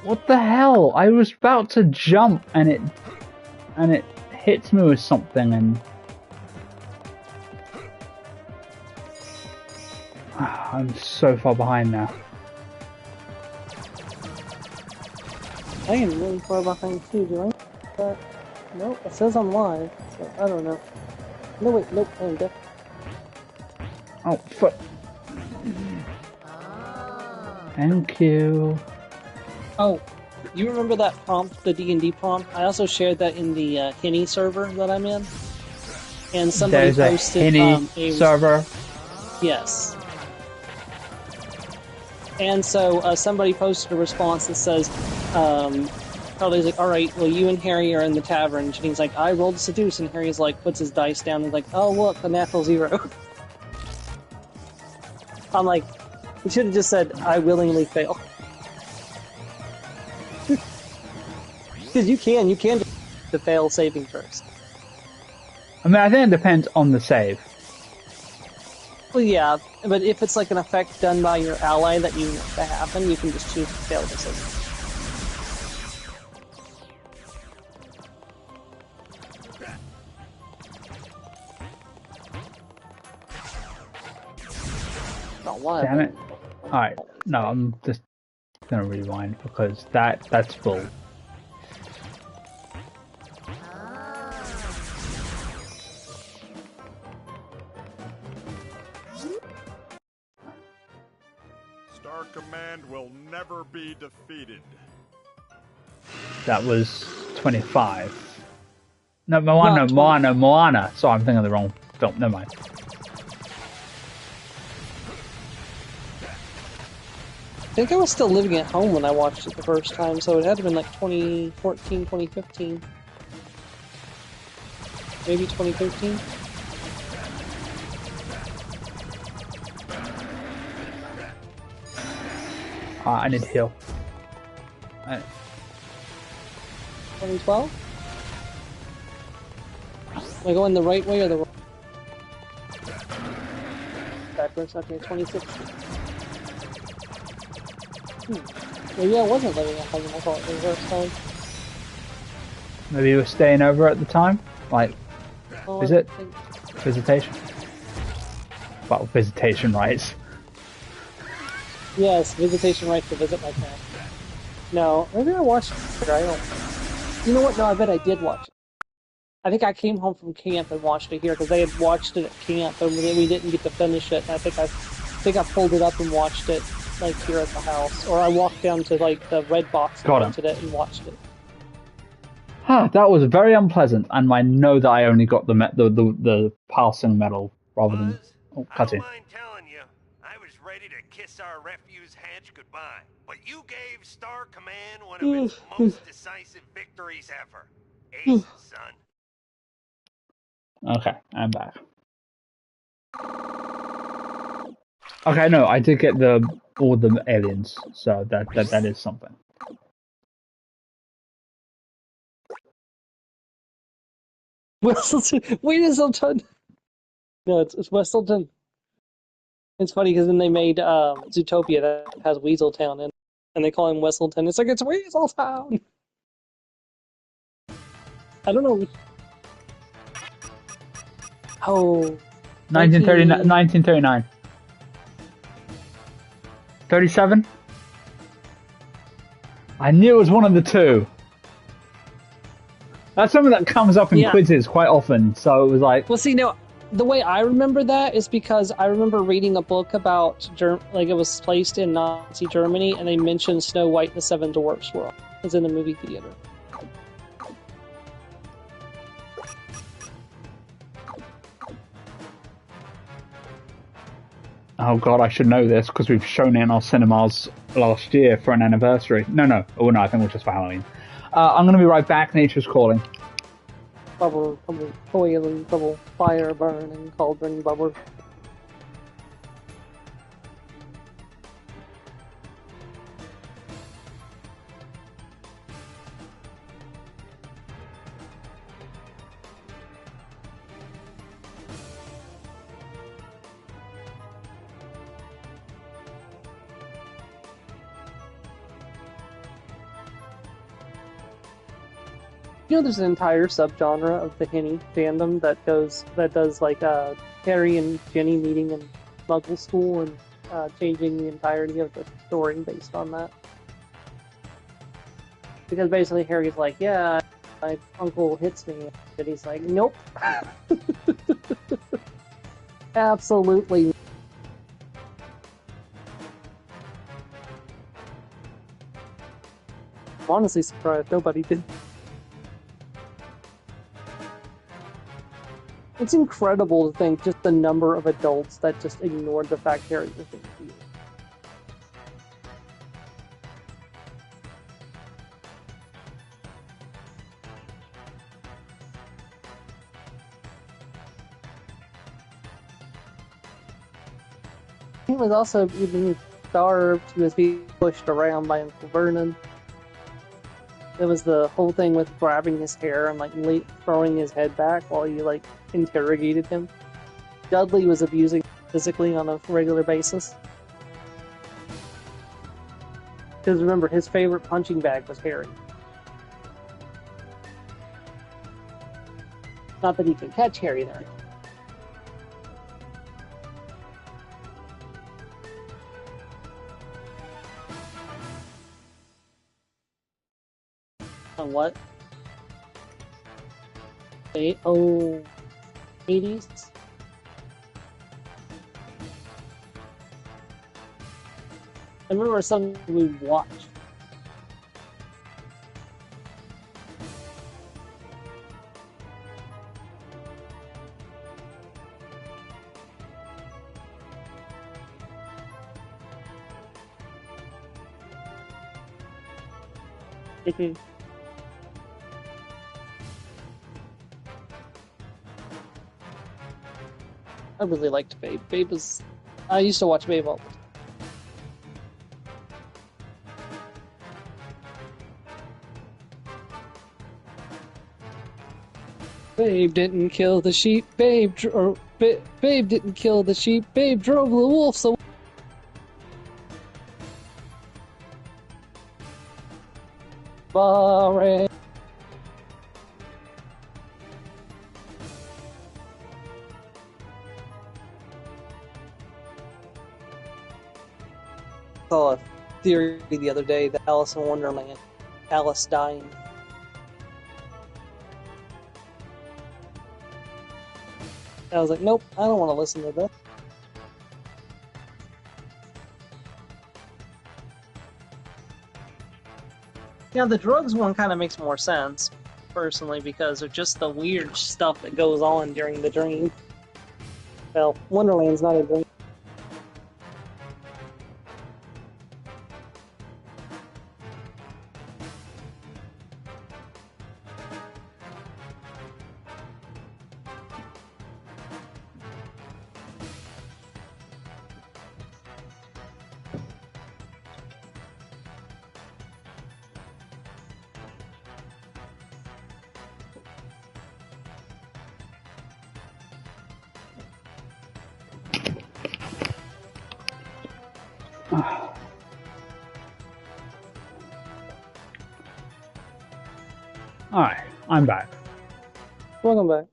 What the hell? I was about to jump and it hits me with something and I'm so far behind now. I am really far behind too, do I? Nope, it says I'm live, so I don't know. No wait, nope, I am deaf. Oh fuck. Thank you. Oh, you remember that prompt, the D&D prompt? I also shared that in the Henny server that I'm in. And somebody There's a posted Henny server. Yes. And so somebody posted a response that says, Charlie's like, alright, well, you and Harry are in the tavern. And he's like, I rolled seduce. And Harry's like, puts his dice down and like, oh, look, a natural 0. I'm like, you should have just said, I willingly fail. Because you can do the fail saving first. I mean, I think it depends on the save. Well, yeah, but if it's like an effect done by your ally that you want to happen, you can just choose to fail the saving. Not one. Damn it. Alright, no, I'm just gonna rewind because that's full. Star Command will never be defeated. That was 25. No, Moana. Sorry, I'm thinking of the wrong film. Never mind. I think I was still living at home when I watched it the first time, so it had to have been like 2014, 2015. Maybe 2013? I need to heal. 2012? Am I going the right way or the wrong? Backwards, okay, 2016. Maybe I wasn't living at home when I thought it was the first time. Maybe you were staying over at the time? Like, visit? Visitation? Well, visitation rights. Yes, visitation rights to visit my camp. No, maybe I watched it. I don't. You know what? No, I bet I did watch it. I think I came home from camp and watched it here because they had watched it at camp and we didn't get to finish it. And I think I pulled it up and watched it like here at the house, or I walked down to like the red box and rented it and watched it. Huh, that was very unpleasant, and I know that I only got the passing medal rather than cutscene. I don't mind telling you, I was ready to kiss our refuse hatch goodbye, but you gave Star Command one of its most decisive victories ever. Aces, son. Okay, I'm back. Okay, no, I did get all the aliens, so that is something. Westleton. Weaselton. No, it's Westleton. It's funny because then they made Zootopia that has Weaseltown in it, and they call him Westleton. It's like, it's Weaseltown! I don't know. Oh. 1939. 37? I knew it was one of the two. That's something that comes up in quizzes quite often, so it was like... Well, see, no, the way I remember that is because I remember reading a book about, like, it was placed in Nazi Germany, and they mentioned Snow White and the Seven Dwarfs were was in the movie theater. Oh god, I should know this, because we've shown it in our cinemas last year for an anniversary. No, I think it was just for Halloween. I'm going to be right back, nature's calling. Bubble, boiling, bubble, fire burning, cauldron, bubble. You know, there's an entire subgenre of the Henny fandom that does like Harry and Jenny meeting in Muggle school and changing the entirety of the story based on that. Because basically Harry's like, yeah, my uncle hits me, and he's like, nope. Absolutely. honestly surprised nobody did. It's incredible to think just the number of adults that just ignored the fact Harry was being cute. He was also being starved. He was being pushed around by Uncle Vernon. There was the whole thing with grabbing his hair and like throwing his head back while he like interrogated him. Dudley was abusing physically on a regular basis. Because remember, his favorite punching bag was Harry. Not that he could catch Harry there. On what? 80s? I remember something we watched. I really liked Babe. I used to watch Babe all the time. Babe didn't kill the sheep. Babe didn't kill the sheep. Babe drove the wolves away. Barry. I saw a theory the other day that Alice in Wonderland, Alice dying. I was like, nope, I don't want to listen to this. Yeah, the drugs one kind of makes more sense, personally, because of just the weird stuff that goes on during the dream. Well, Wonderland's not a dream. Alright, I'm back. Welcome back.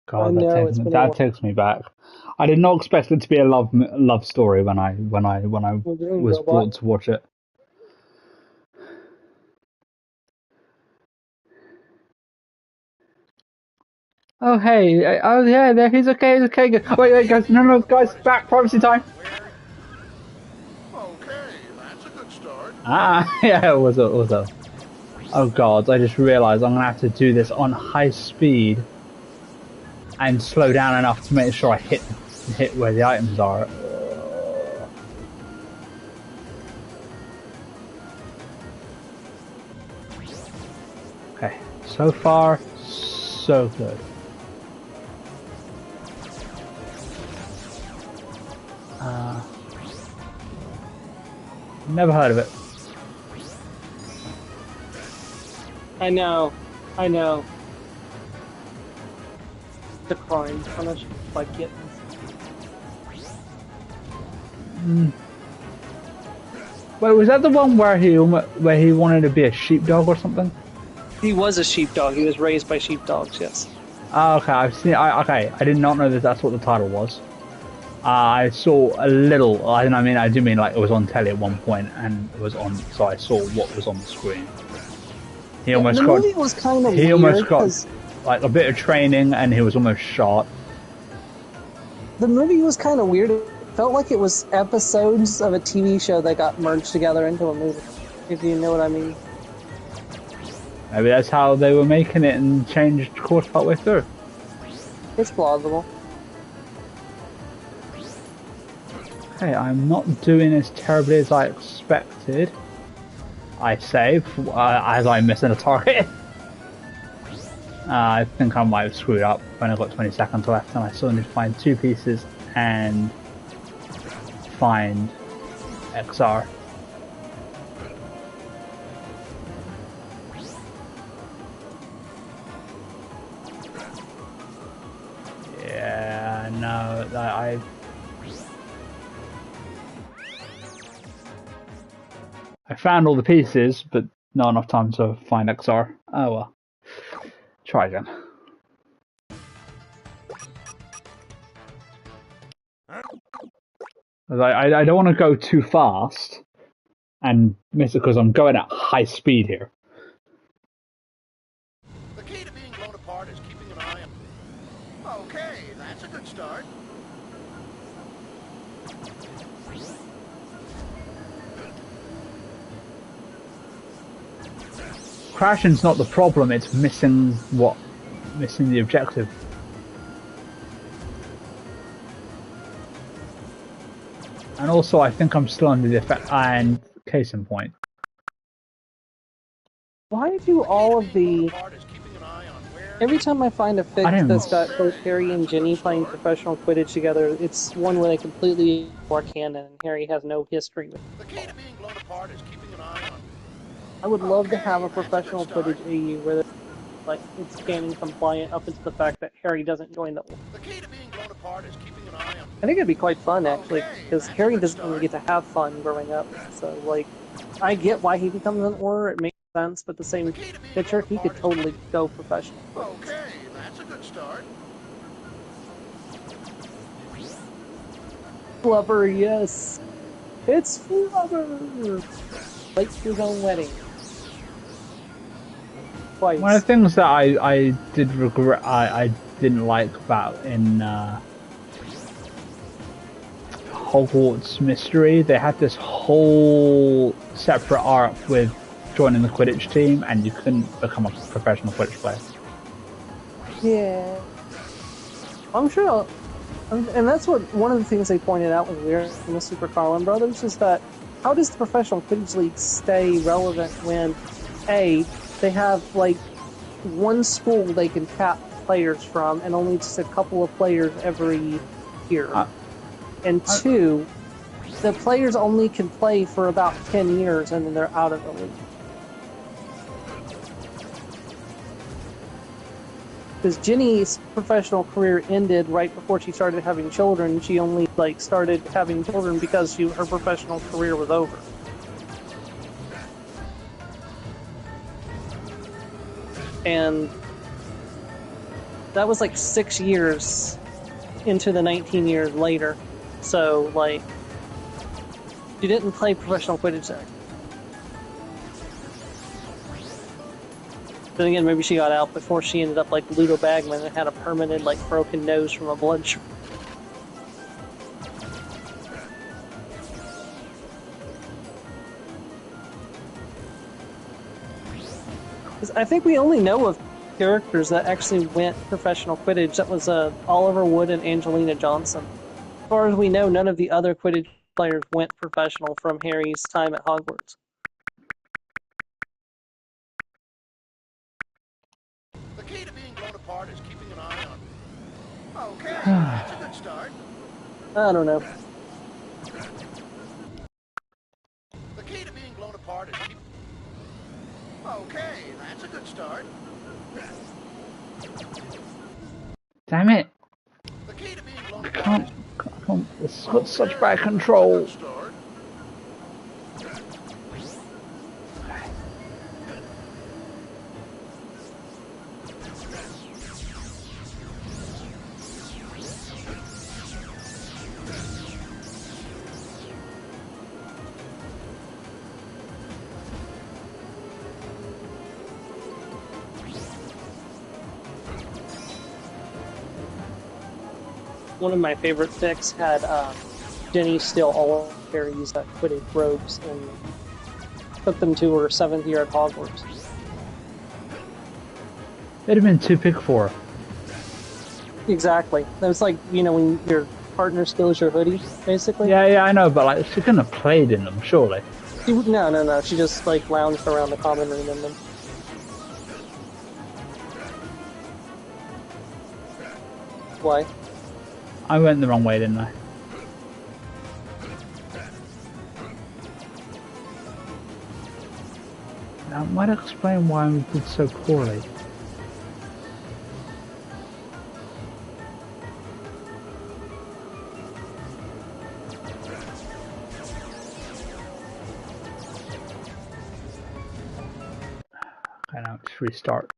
God, that takes me back. I did not expect it to be a love story when I was brought to watch it. Oh hey, oh yeah, there he's okay, Wait, guys, no, guys, back, privacy time. Okay, that's a good start. Yeah, it was a. Oh god, I just realised I'm gonna have to do this on high speed and slow down enough to make sure I hit where the items are. Okay, so far, so good. Never heard of it. I know. The crime punished by kittens. Wait, was that the one where he wanted to be a sheepdog or something? He was a sheepdog. He was raised by sheepdogs. Yes. Oh, okay, I've seen. Okay, I did not know that that's what the title was. I saw a little. I do mean like it was on telly at one point, and it was on. So I saw what was on the screen. He almost got. Movie was kind of he weird almost got like a bit of training, and he was almost shot. The movie was kind of weird at felt like it was episodes of a TV show that got merged together into a movie, if you know what I mean. Maybe that's how they were making it and changed course partway through. It's plausible. Okay, I'm not doing as terribly as I expected. I save as I'm missing a target. I think I might have screwed up when I got 20 seconds left and I still need to find 2 pieces and find XR. Yeah, no, I found all the pieces, but not enough time to find XR. Oh well. Try again. I don't want to go too fast and miss it because I'm going at high speed here. The key to being blown apart is keeping an eye on... Okay, that's a good start. Crashing's not the problem, it's missing the objective. And also I think I'm still under the effect, and case in point. Why do all of the... Every time I find a fic that's got both Harry and Ginny playing professional Quidditch together, it's one where they completely ignore canon and Harry has no history with it. The key to being blown apart is keeping an eye on... I would love to have a professional Quidditch AU where it's canon compliant up until the fact that Harry doesn't join the Order. The key to being blown apart is keeping an eye on... I think it'd be quite fun, actually, because Harry doesn't really get to have fun growing up. So, I get why he becomes an Order, it makes sense, but the same picture, he could totally go professional. Okay, that's a good start. Flubber, yes! It's Flubber! Lightyear's own wedding. Twice. One of the things that I did regret, I didn't like about in Hogwarts Mystery, they had this whole separate arc with joining the Quidditch team and you couldn't become a professional Quidditch player. Yeah. I'm sure, and that's what one of the things they pointed out was weird in the Super Carlin Brothers is that how does the professional Quidditch League stay relevant when A, they have one school they can tap players from and only just a couple of players every year, and 2, the players only can play for about 10 years and then they're out of the league. Because Ginny's professional career ended right before she started having children. She only started having children because her professional career was over. And that was 6 years into the 19 years later. So she didn't play professional Quidditch there. Then again, maybe she got out before she ended up like Ludo Bagman and had a permanent, broken nose from a blood shot. I think we only know of characters that actually went professional Quidditch. That was Oliver Wood and Angelina Johnson. As far as we know, none of the other Quidditch players went professional from Harry's time at Hogwarts. The key to being blown apart is keeping an eye on. Okay, that's a good start. I don't know. The key to being blown apart is keeping... Okay, that's a good start. Damn it! The key to being blown I apart can't. It's got such bad control. is... Start. One of my favorite fics had Jenny still all carries Quidditch robes and took them to her 7th year at Hogwarts. It'd have been too big for her. Exactly. That was like, when your partner steals your hoodie, basically. Yeah, I know, but like she couldn't have played in them, surely. No. She just like lounged around the common room in them. Why? I went the wrong way, didn't I? That might explain why we did so poorly. Okay, now just restart.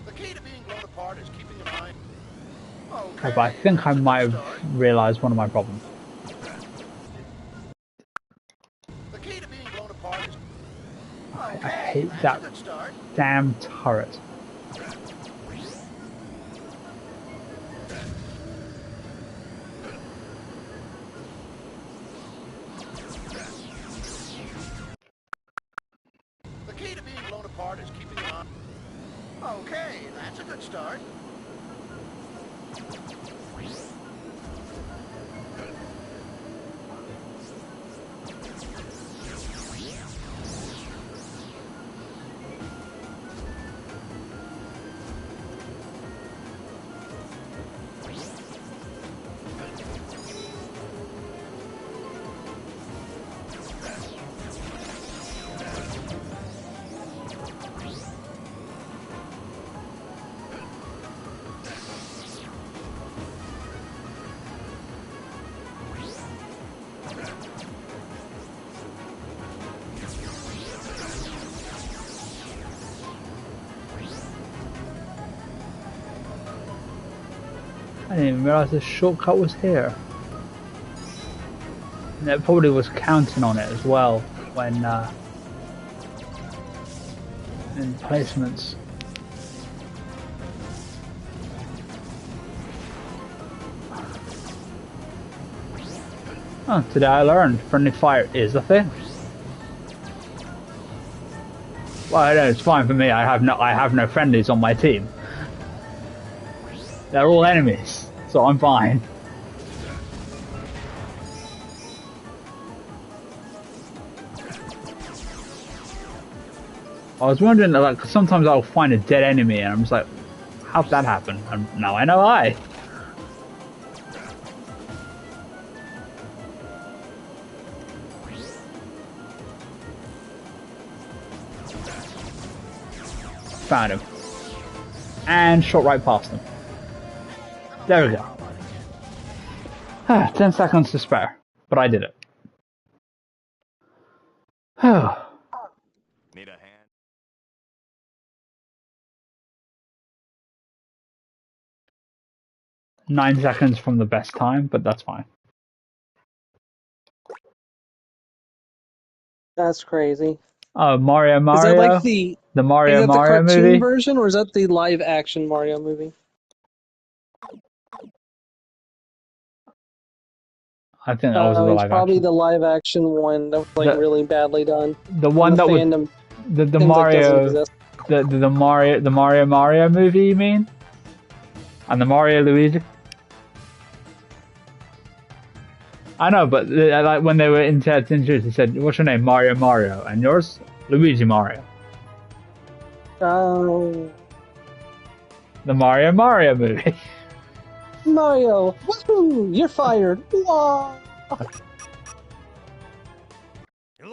The key to being blown apart is keeping in mind. Okay, but I think I might have realised one of my problems. The key to being blown apart is. I hate that damn turret. The key to being blown apart is keeping in mind. Okay, that's a good start. I didn't even realise this shortcut was here. And it probably was counting on it as well when in placements. Oh, today I learned friendly fire is a thing. Well, I know it's fine for me. I have no friendlies on my team. They're all enemies, so I'm fine. I was wondering, like, sometimes I'll find a dead enemy and I'm just like, how'd that happen? And now I know why. Found him. And shot right past him. There we go. 10 seconds to spare, but I did it. Need a hand? 9 seconds from the best time, but that's fine. That's crazy. Oh, Mario. Is that like the Mario cartoon movie version, or is that the live action Mario movie? I think that was the live probably action. the live action one that was like really badly done. The one that was the Mario, the Mario movie. You mean? And the Mario Luigi. I know, but like when they were introduced, he said, "What's your name?" Mario, and yours, Luigi Mario. Oh. The Mario movie. Mario, woohoo! You're fired. Whoa.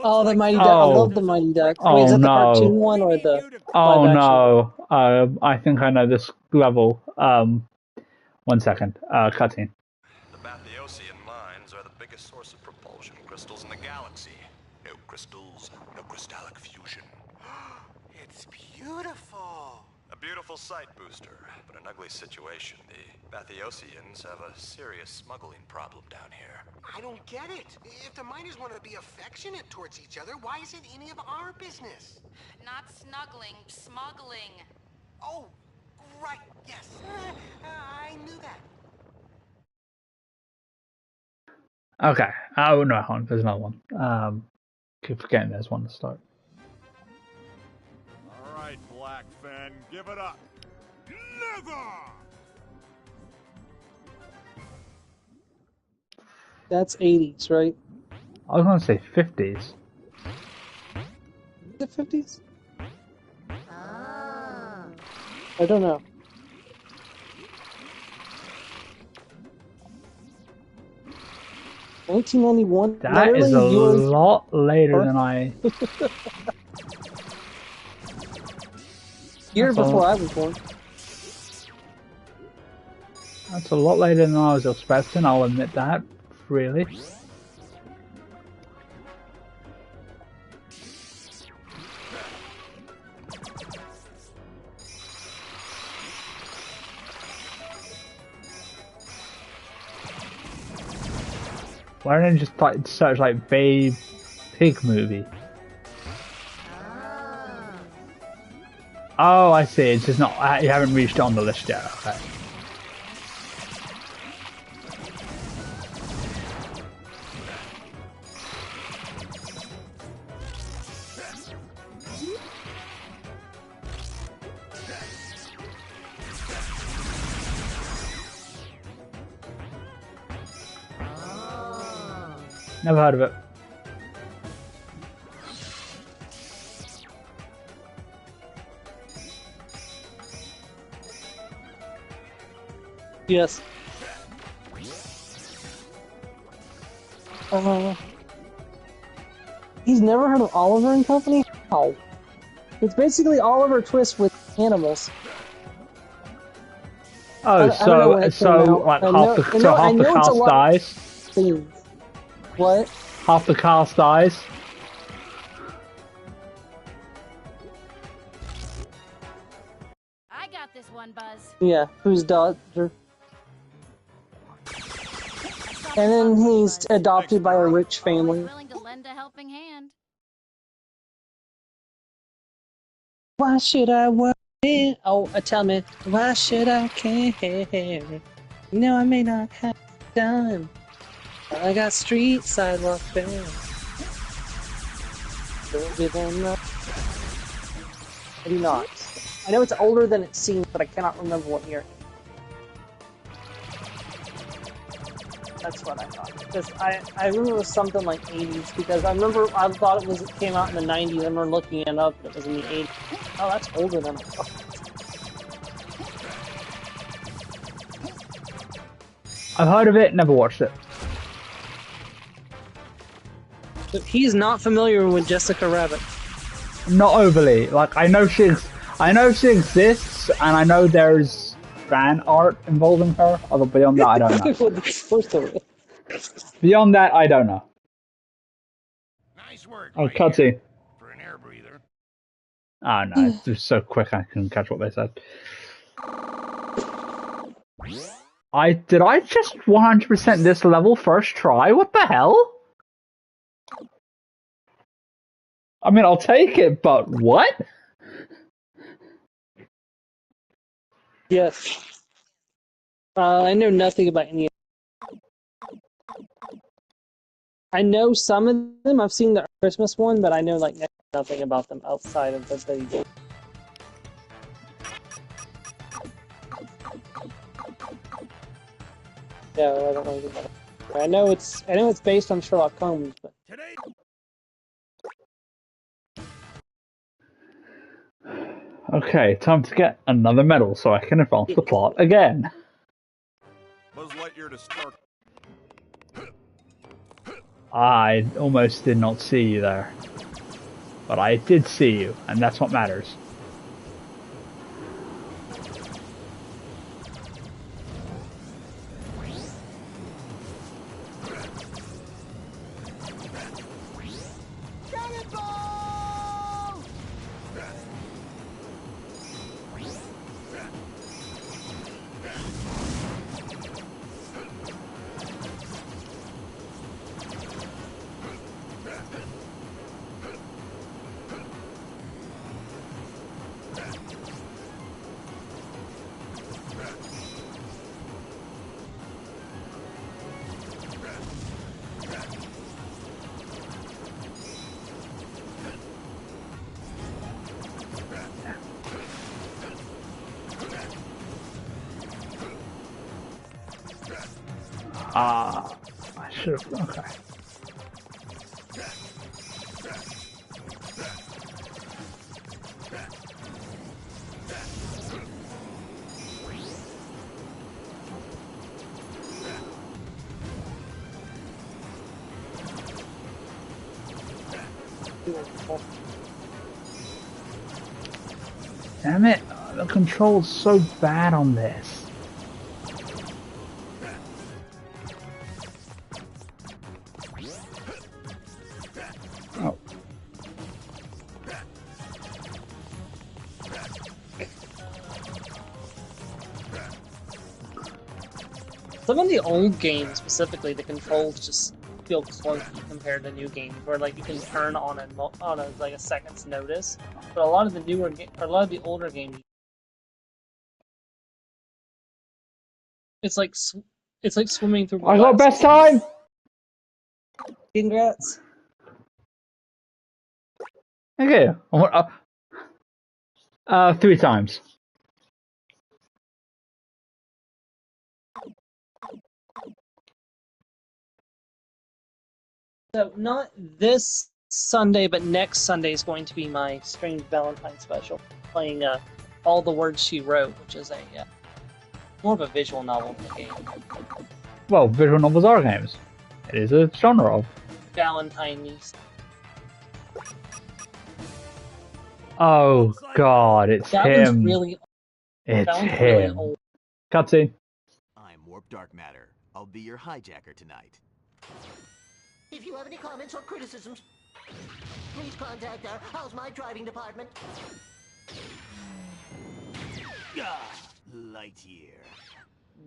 Oh, the Mighty Ducks. I love the Mighty Ducks. Oh, wait, is that the no. cartoon one or the Oh live action? no! I think I know this level. 1 second. Cutting. The Bathyosian mines are the biggest source of propulsion crystals in the galaxy. No crystals, no crystallic fusion. It's beautiful. A beautiful sight, Booster, but an ugly situation. The Bathyosians have a serious smuggling problem down here. I don't get it. If the miners want to be affectionate towards each other, why is it any of our business? Not snuggling, smuggling. Oh, right, yes. I knew that. Okay. Oh no, hold on. There's another one. Keep forgetting there's one to start. All right, Blackfan, give it up. Never! That's 80s, right? I was gonna say 50s. Is it 50s? Ah. I don't know. 1991. That is a lot later than I. Year That's before a- I was born. That's a lot later than I was expecting. I'll admit that. Really. Why don't you just search like Babe Pig movie? Oh, I see. It's just not. You haven't reached it on the list yet. Okay. Never heard of it. Yes. He's never heard of Oliver and Company? Oh. It's basically Oliver Twist with animals. Oh, so like half the cast dies. Things. What? Half the cast dies. I got this one, Buzz. Yeah, who's Dodger? And then he's adopted by a rich family. Willing to lend a helping hand. Why should I worry? Oh, tell me, why should I care? You know I may not have time. I got street sidewalk fare. Don't give them up. I do not. I know it's older than it seems, but I cannot remember what year. That's what I thought. Because I remember it was something like 80s, because I thought it came out in the 90s. I remember looking it up, it was in the 80s. Oh, that's older than I thought. I've heard of it, never watched it. But he's not familiar with Jessica Rabbit. Not overly. Like I know she exists, and I know there's fan art involving her. Although beyond that, I don't know. Beyond that, I don't know. Nice work. Oh, cutscene. For an air breather. Oh no, it's just so quick I couldn't catch what they said. Did I just 100% this level first try? What the hell? I mean, I'll take it, but what? Yes. I know nothing about any of them. I know some of them. I've seen the Christmas one, but I know like nothing about them outside of the video. Yeah, I don't know anything about it. I know it's based on Sherlock Holmes, but Today. Okay, time to get another medal so I can advance the plot again. Buzz Lightyear to start. I almost did not see you there. But I did see you, and that's what matters. I should have. Okay. Damn it! The control's so bad on this. Oh. Some of the old games, specifically, the controls just feel clunky compared to new games, where like you can turn on a like a second's notice. But a lot of the the older games, it's like swimming through. I got best time. Congrats. Okay. 3 times. So not this Sunday, but next Sunday is going to be my Strange Valentine special, playing All the Words She Wrote, which is a more of a visual novel game. Well, visual novels are games. It is a genre of. Valentine-y. Oh God, it's That him. one's really. It's That one's him. really old. Cutscene. I'm Warp Dark Matter. I'll be your hijacker tonight. If you have any comments or criticisms, please contact our How's My Driving department. Lightyear.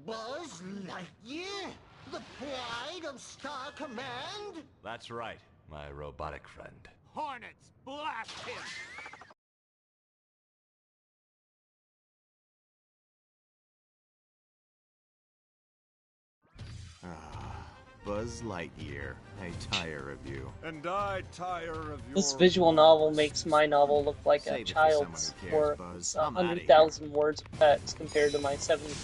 Buzz Lightyear? The pride of Star Command? That's right, my robotic friend. Hornets, blast him! Buzz Lightyear. I tire of you. And I tire of your... This visual novel makes my novel look like Save a it for child's, someone who cares, or Buzz. I'm outta 100,000 words of text compared to my 70.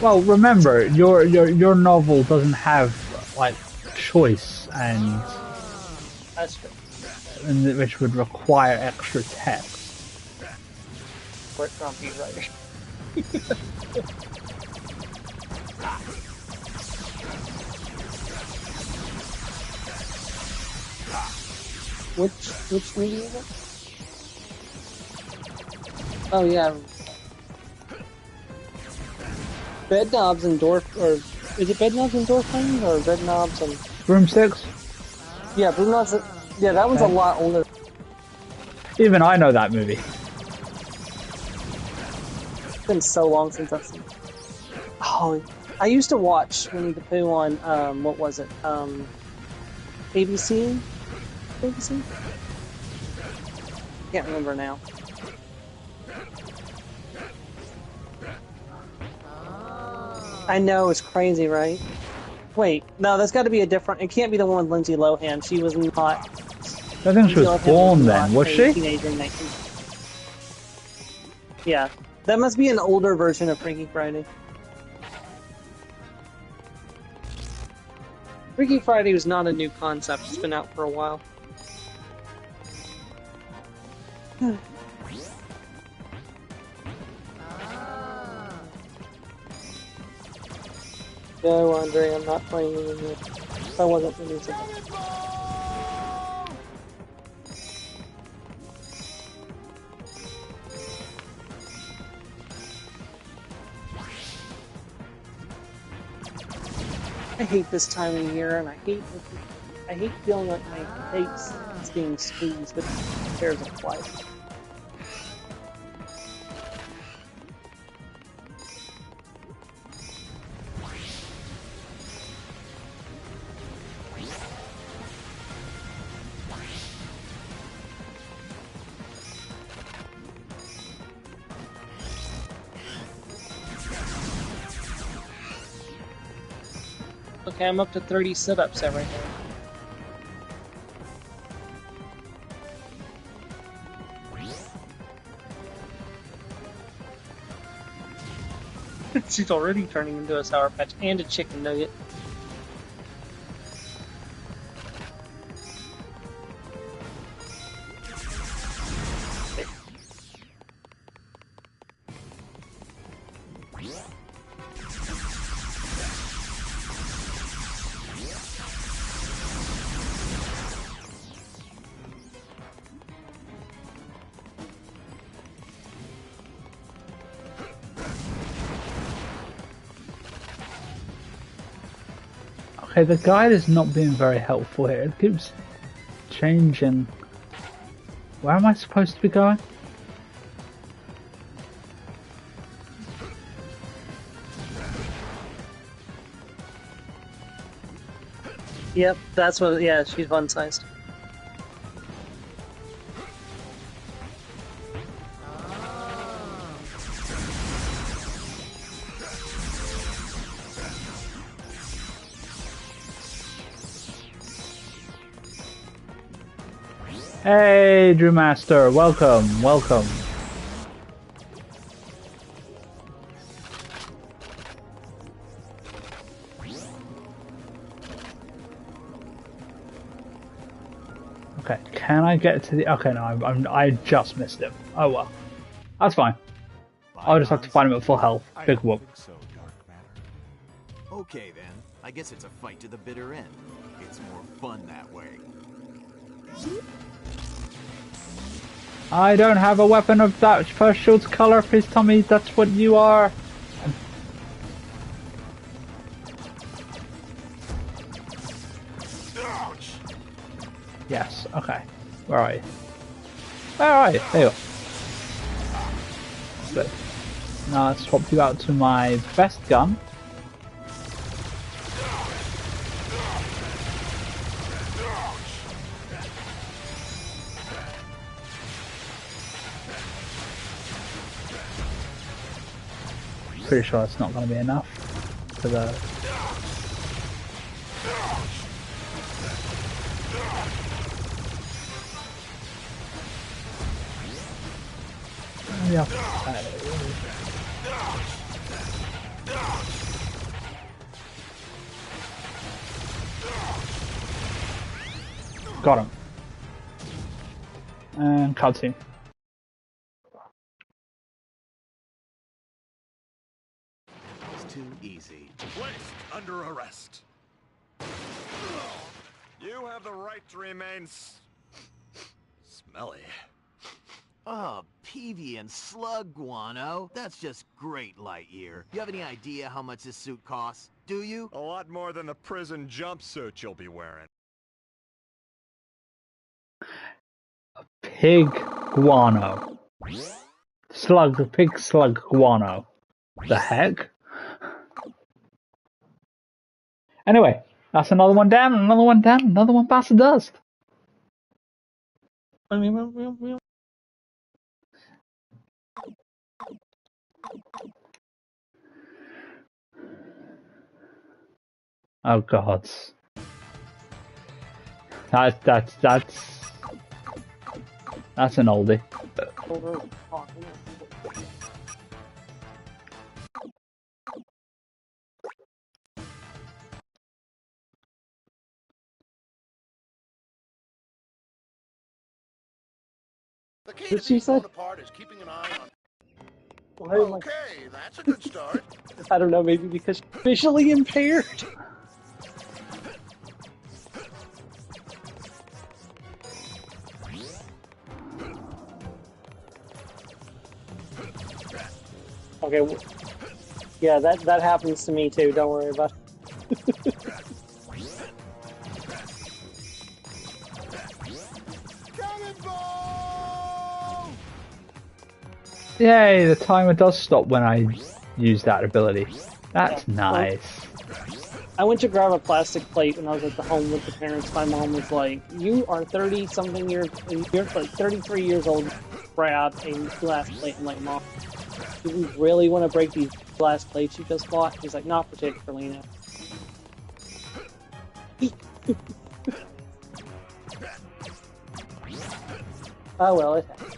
Well, remember, your novel doesn't have like choice and That's true. which would require extra text. We're grumpy writer. Which movie is it? Oh yeah. Bedknobs and Door, or is it Bedknobs and Doorframe, or Bedknobs and Broomsticks? Yeah, Bedknobs. Yeah, that one's a lot older. Even I know that movie. It's been so long since I've seen it. Oh, I used to watch Winnie the Pooh on what was it? ABC? ABC? Can't remember now. I know, it's crazy, right? Wait, no, that's got to be a different. It can't be the one with Lindsay Lohan. She was not. I think she was born then, was she? Teenager in 19... Yeah, that must be an older version of Freaky Friday. Freaky Friday was not a new concept. It's been out for a while. No, Andre, I'm not playing anymore. If I wasn't for music. I hate this time of year, and I hate feeling like my face is being squeezed with pairs of flight. Okay, I'm up to 30 sit-ups right now. She's already turning into a Sour Patch and a chicken nugget. Okay, the guide is not being very helpful here. It keeps changing. Where am I supposed to be going? Yep, that's what. Yeah, she's one-sized. Hey, Drew Master, welcome, welcome. Okay, can I get to the? Okay, no, I just missed him. Oh well, that's fine. I'll just have to find him at full health. Big whoop. So, Dark Matter. Okay then, I guess it's a fight to the bitter end. It's more fun that way. I don't have a weapon of that first shield's color. Please tell me that's what you are. Yes, okay. Where are you? Where are you? There you are. Good. Now let's swap you out to my best gun. Pretty sure it's not going to be enough for the... Yeah. Got him. And cutscene. It's too easy. Placed under arrest. You have the right to remain smelly. Oh, peavy and slug guano. That's just great, Lightyear. You have any idea how much this suit costs? Do you? A lot more than the prison jumpsuit you'll be wearing. Pig guano. Slug, pig slug guano. The heck? Anyway, that's another one down, another one down, another one past the dust. Oh god. That's an oldie. The key to being blown apart is keeping an eye on... Okay, that's a good start. I don't know, maybe because she's visually impaired. Okay, yeah, that happens to me too, don't worry about it. Yay, the timer does stop when I use that ability. That's nice. I went to grab a plastic plate when I was at the home with the parents. My mom was like, you are 30-something years, you're like 33 years old, grab a glass plate. I'm like, Mom, do we really want to break these glass plates you just bought? He's like, not particularly, no. Oh well, it happens.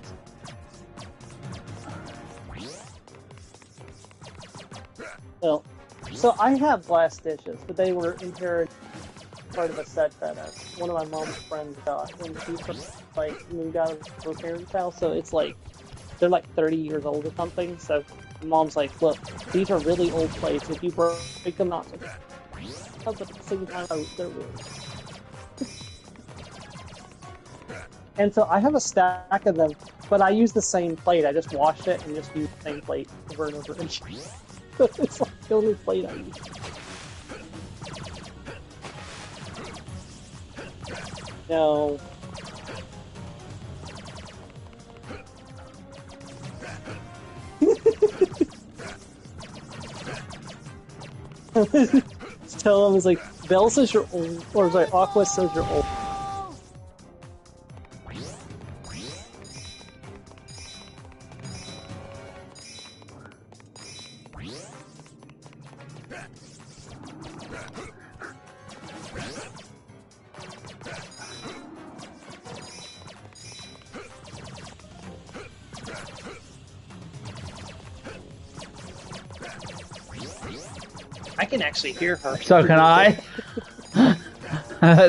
Well, so I have glass dishes, but they were inherited part of a set that one of my mom's friends got when she first like moved out of her parents' house. So it's like they're like 30 years old or something. So mom's like, look, these are really old plates. If you break them out, but at the same time, they're really. And so I have a stack of them, but I use the same plate. I just wash it and just use the same plate over and over again. It's like the only plate I use. No. Tell him, it's like, Belle says you're old, or sorry, Aqua says you're old. I can actually hear her. So can I.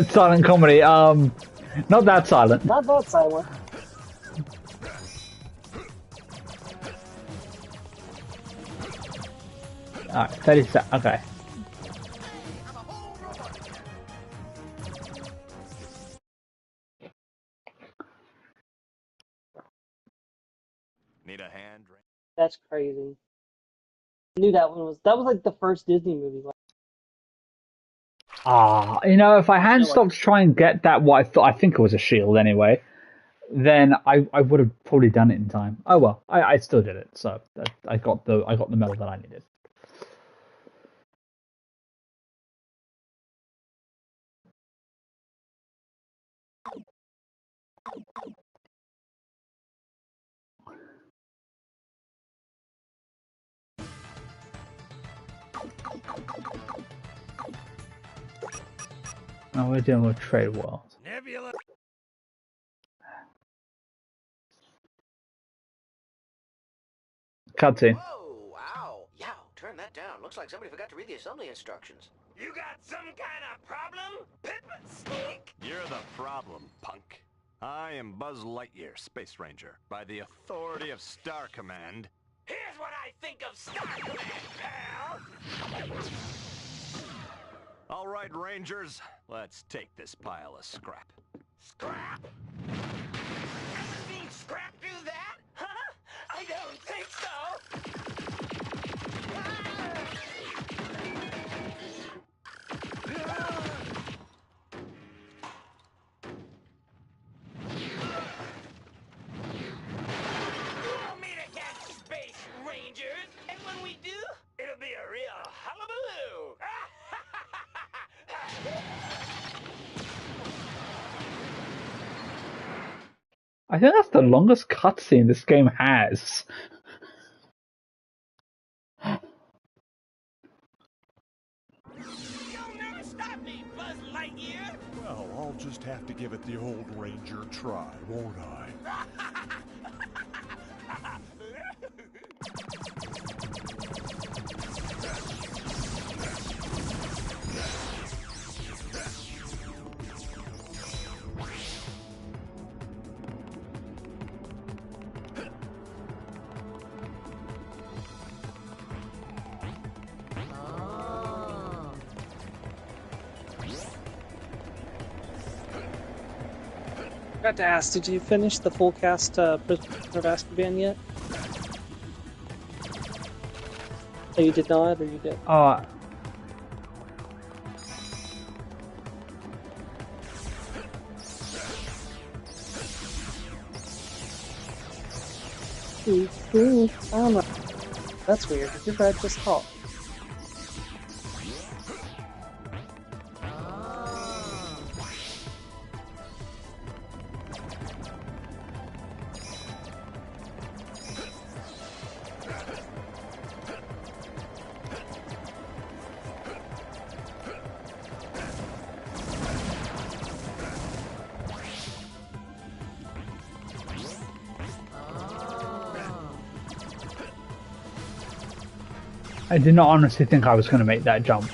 Silent comedy. Not that silent. Not that silent. Alright, 30 seconds. Okay. Need a hand? That's crazy. I knew that was like the first Disney movie. You know, if I hadn't stopped trying to get that, I think it was a shield anyway, then I would have probably done it in time. Oh well, I still did it, so I got the medal that I needed. Oh, we're dealing with trade world. Nebula. Cutscene. Whoa, wow. Yeah, turn that down. Looks like somebody forgot to read the assembly instructions. You got some kind of problem, Pippa Snake? You're the problem, punk. I am Buzz Lightyear, Space Ranger, by the authority of Star Command. Here's what I think of Star Command, pal! All right, Rangers, let's take this pile of scrap. Scrap? Ever seen scrap do that? Huh? I don't think so. You want me to catch Space Rangers? And when we do, it'll be a real hullabaloo. I think that's the longest cutscene this game has. You'll never stop me, Buzz Lightyear. Well, I'll just have to give it the old Ranger try, won't I? I forgot to ask, did you finish the full cast Prisoner of Azkaban yet? Oh, you did not, or you did? I don't know. That's weird. Did your bread just talk? I did not honestly think I was going to make that jump.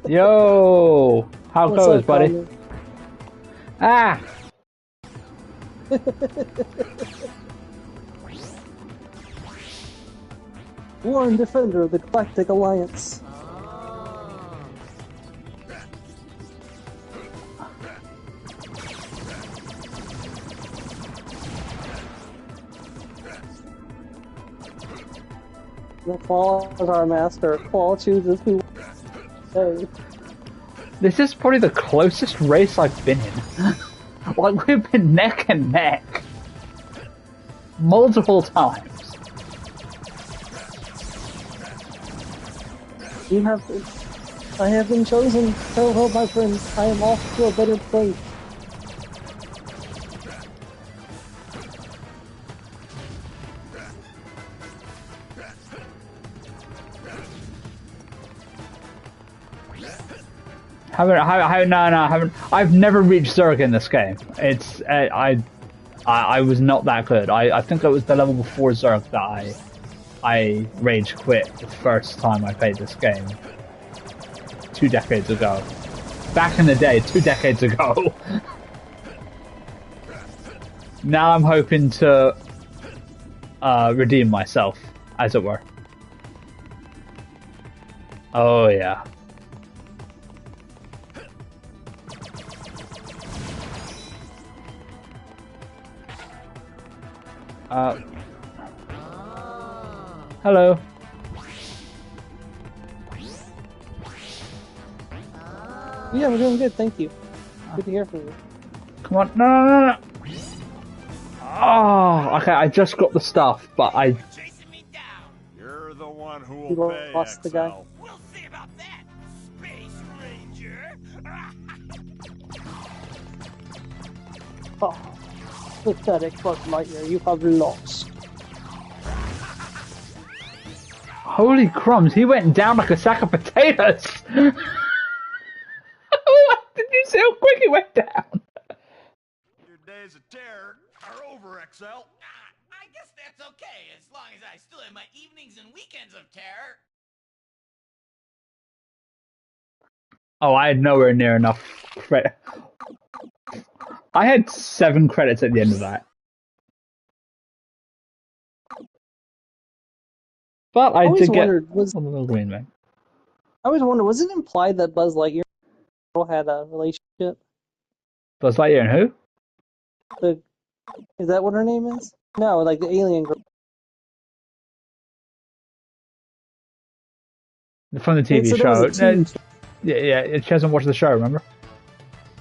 Yo! How What's goes, up, buddy? Connor? Ah! Warren Defender of the Galactic Alliance. The Claw is our master. Claw chooses who. Hey. This is probably the closest race I've been in. Like, we've been neck and neck. Multiple times. You have been. I have been chosen. Farewell, my friends. I am off to a better place. Haven't. I've never reached Zerg in this game. It's I was not that good. I think it was the level before Zerg that I rage quit the first time I played this game. 2 decades ago. Back in the day, 2 decades ago. Now I'm hoping to redeem myself, as it were. Oh yeah. Hello. Yeah, we're doing good, thank you. Good to hear from you. Come on, no. Oh, okay, I just got the stuff, but I... You're the one who You will pay, lost the guy. We'll see about that, Space Ranger. Oh, pathetic Buzz Lightyear, you have lost. Holy crumbs, he went down like a sack of potatoes! Did you see how quick he went down? Your days of terror are over, XL. I guess that's okay, as long as I still have my evenings and weekends of terror. Oh, I had nowhere near enough credit. I had 7 credits at the end of that. But I did get a little green man. I always wondered, was it implied that Buzz Lightyear had a relationship? Buzz Lightyear and who? Is that what her name is? No, like the alien girl. From the TV show. Yeah. She hasn't watched the show, remember?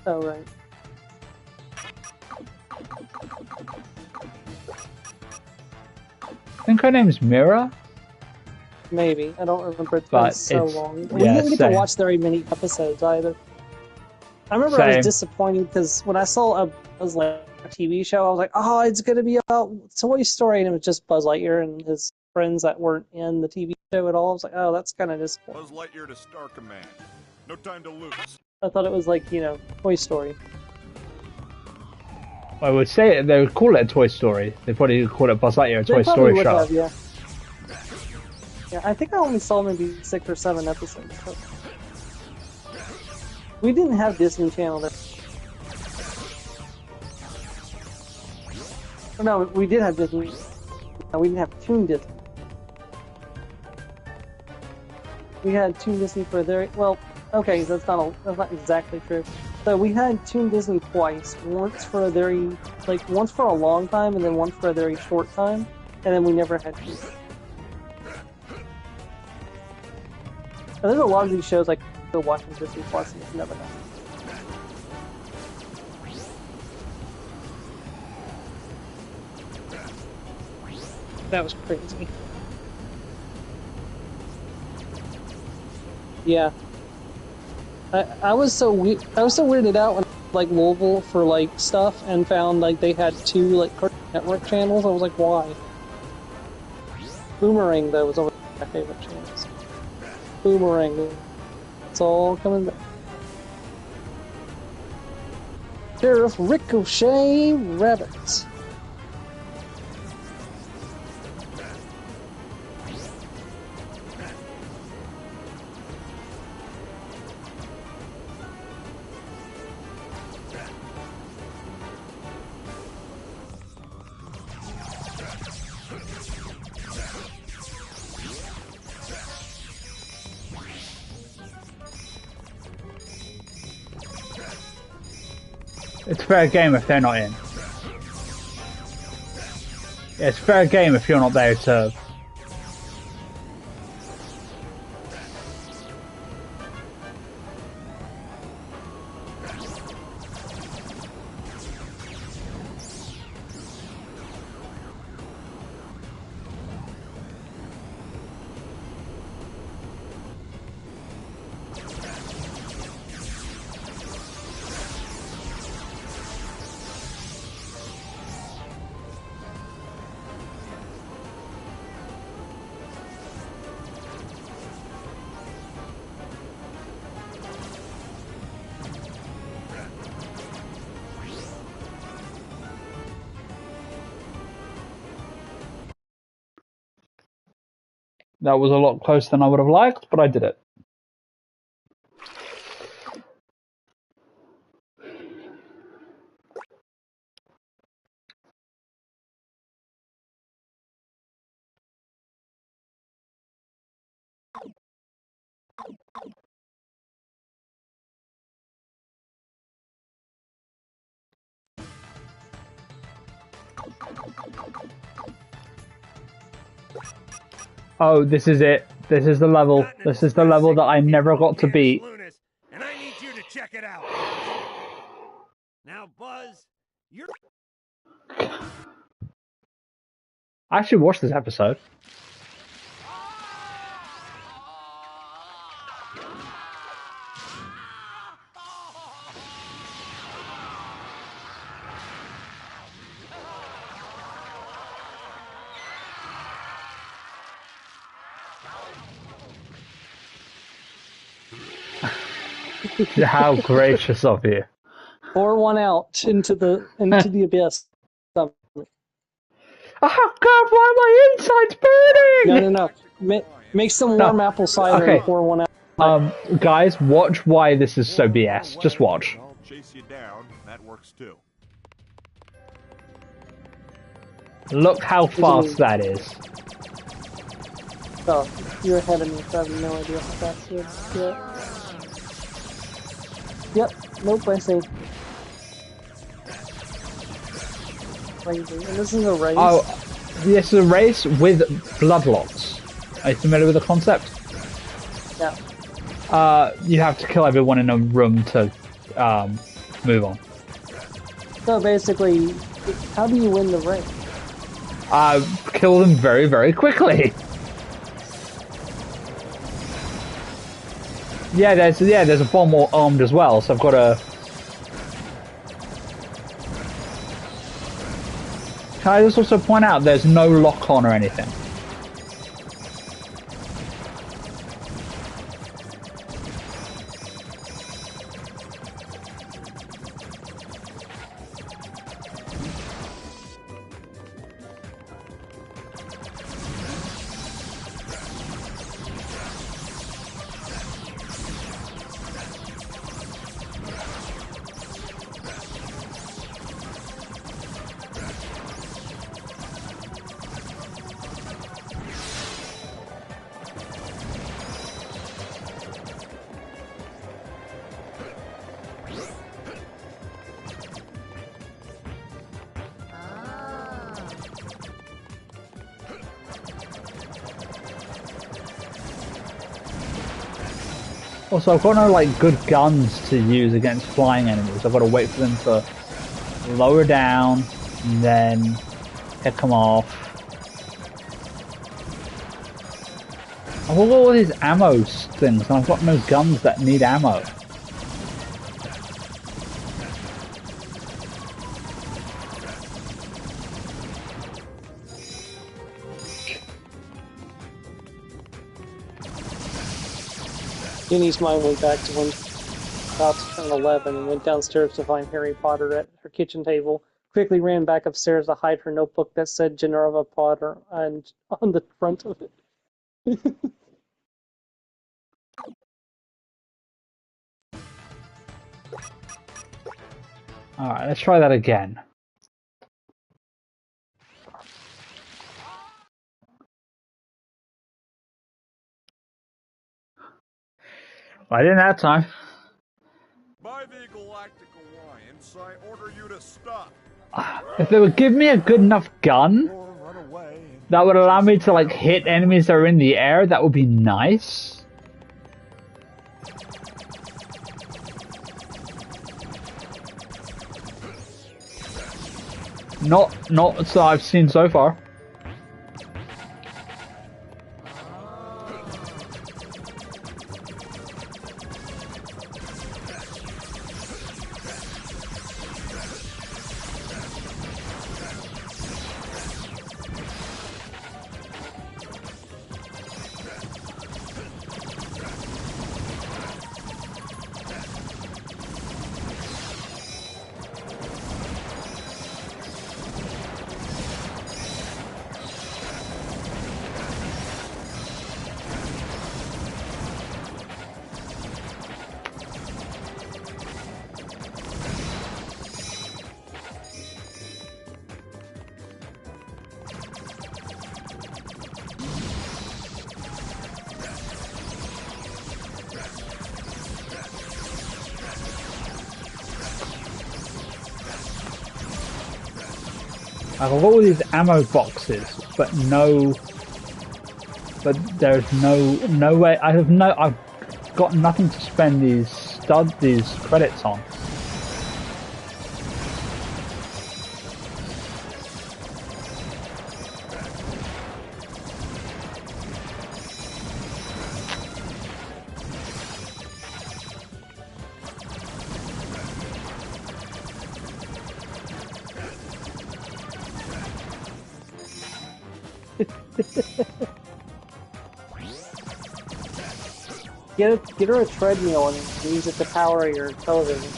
Oh, right. I think her name's Mira. Maybe. I don't remember. It's But been so it's- long. yeah, We didn't get to same. watch very many episodes either. I remember I Same. was disappointed because when I saw a TV show, I was like, oh, it's going to be about Toy Story, and it was just Buzz Lightyear and his friends that weren't in the TV show at all. I was like, oh, that's kind of disappointing. Buzz Lightyear to Star Command. No time to lose. I thought it was like, Toy Story. I would say they would call it a Toy Story. They probably call it Buzz Lightyear a Toy They probably Story would show. have, yeah. Yeah, I think I only saw maybe 6 or 7 episodes. So. We didn't have Disney Channel there. Oh, no, we did have Disney. No, we didn't have Toon Disney. We had Toon Disney for a very okay. That's not exactly true. So we had Toon Disney twice. Once for a long time, and then once for a very short time, and then we never had Toon. Now, there's a lot of these shows I could go watch on Disney Plus, and it's never done. That was crazy. Yeah. I was so weirded out when Louisville for stuff and found they had 2 Cartoon Network channels. I was like, why? Boomerang though was always my favorite channels. Boomerang. It's all coming back. Sheriff Ricochet Rabbit. It's fair game if they're not in. Yeah, it's fair game if you're not there to. That was a lot closer than I would have liked, but I did it. Oh, this is it. This is the level. This is the level that I never got to beat. And I need you to check it out. Now, Buzz, you're... I actually watched this episode. How gracious of you. Pour one out into the abyss. Oh God! Why are my insides burning? No. Make some warm apple cider and pour one out. Guys, watch why this is so BS. Just watch. I'll chase you down. That works too. Look how fast that is. Oh, you're ahead of me, so I have no idea how fast it is. Yeah. Yep. Nope, I see. Crazy. And this is a race. Oh, this is a race with bloodlocks. Are you familiar with the concept? Yeah. You have to kill everyone in a room to move on. So basically, how do you win the race? Kill them very, very quickly. There's a bomb armed as well, so I've got to. Can I just also point out there's no lock on or anything? Also, I've got no like good guns to use against flying enemies. I've got to wait for them to lower down and then pick them off. I've got all these ammo things, and I've got no guns that need ammo. Jenny's mind went back to when about to turn 11 and went downstairs to find Harry Potter at her kitchen table. Quickly ran back upstairs to hide her notebook that said Generva Potter on the front of it. Alright, let's try that again. I didn't have time. By the Galactic Alliance, I order you to stop. If they would give me a good enough gun that would allow me to like hit enemies that are in the air, that would be nice. Not so I've seen so far. I've got all these ammo boxes, but there's no way. I've got nothing to spend these credits on. Get her a treadmill and use it to power your television.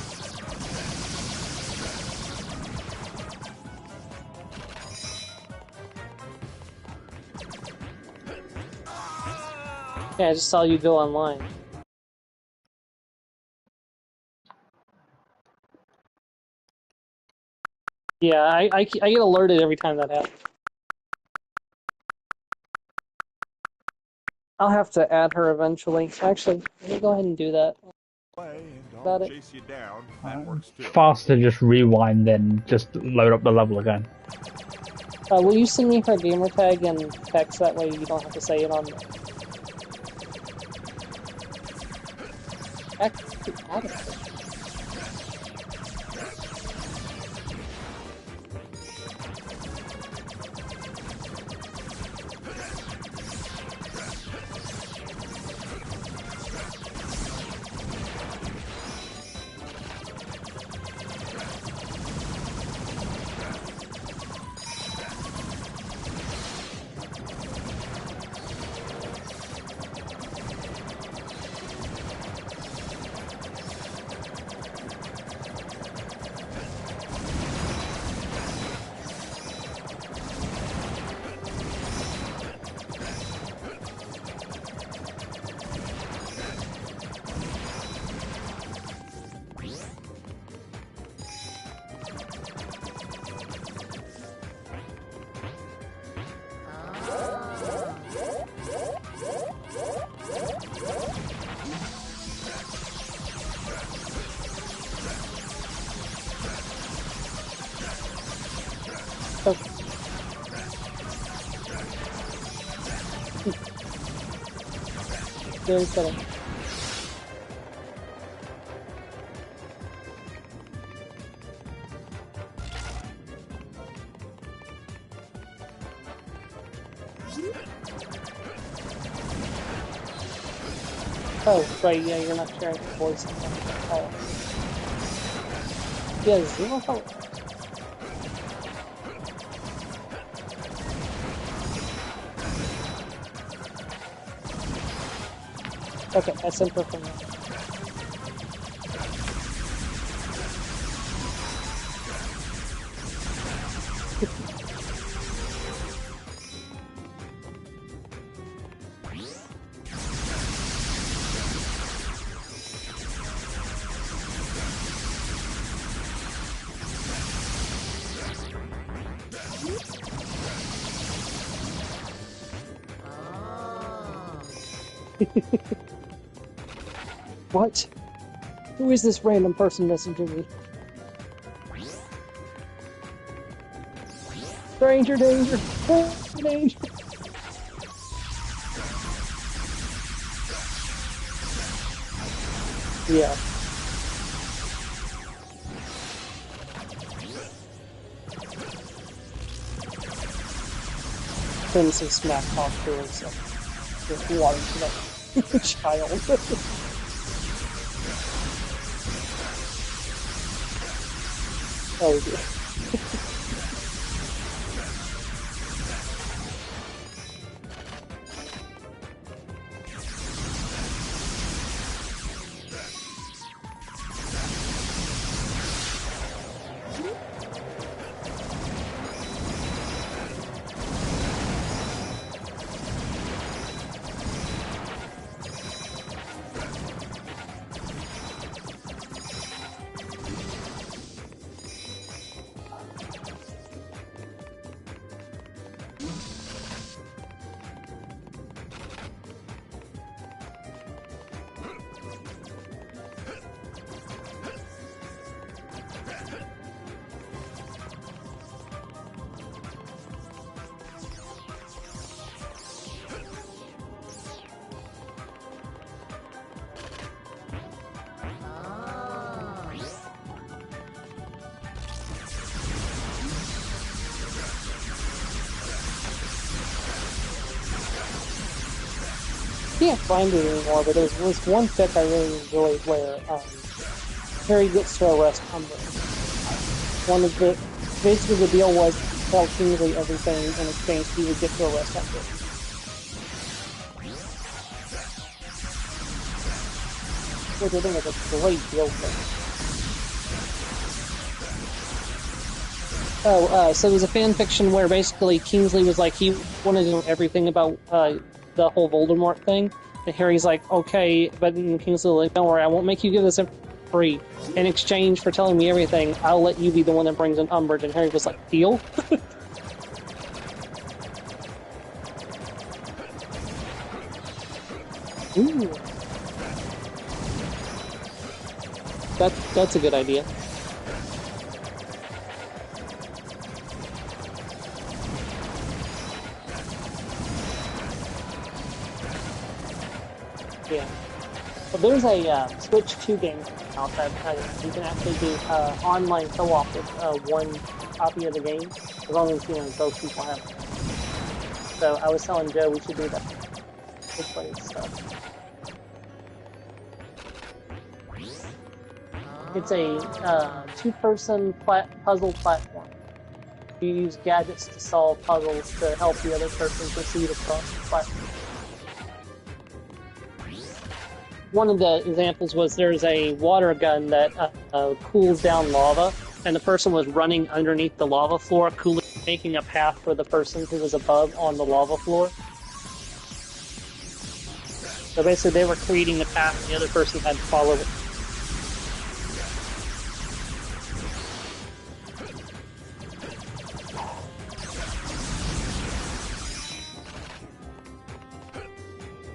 Yeah, I just saw you go online. Yeah, I get alerted every time that happens. I'll have to add her eventually. Actually, let me go ahead and do that. Got it. Chase you down. That works too. Faster to just rewind than just load up the level again. Will you send me her gamer tag and text? That way you don't have to say it on Actually, out of it. Very fitting. Oh, right, yeah, you're not sharing your voice. Oh. Yeah, 0 health. Okay, I sent her from there. What? Who is this random person messaging me? Stranger danger! Stranger danger! Yeah. Then some smack talk to her, so just water to that child. Oh dear. Can't find it anymore, but there was one fic I really enjoyed where Harry gets to arrest Umbridge. Basically the deal was tell Kingsley everything in exchange he would get to arrest Umbridge. Which I think is a great deal for him. Oh, so there's a fan fiction where basically Kingsley was like, he wanted to know everything about the whole Voldemort thing, and Harry's like, okay, but Kingsley's like, don't worry, I won't make you give this for free. In exchange for telling me everything, I'll let you be the one that brings in Umbridge, and Harry was like, deal? Ooh. That's a good idea. Yeah. Well, there's a Switch 2 game out that you can actually do online co-op with one copy of the game, as long as both people have it. So I was telling Joe we should do that. We'll play stuff. It's a two-person puzzle platform. You use gadgets to solve puzzles to help the other person proceed across the platform. One of the examples was there's a water gun that cools down lava, and the person was running underneath the lava floor, making a path for the person who was above on the lava floor. So basically they were creating the path, and the other person had to follow it.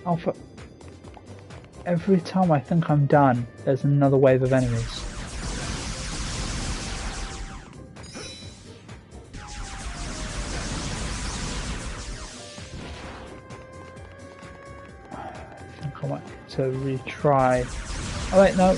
Oh, every time I think I'm done, there's another wave of enemies. I think I might need to retry. Oh wait, no.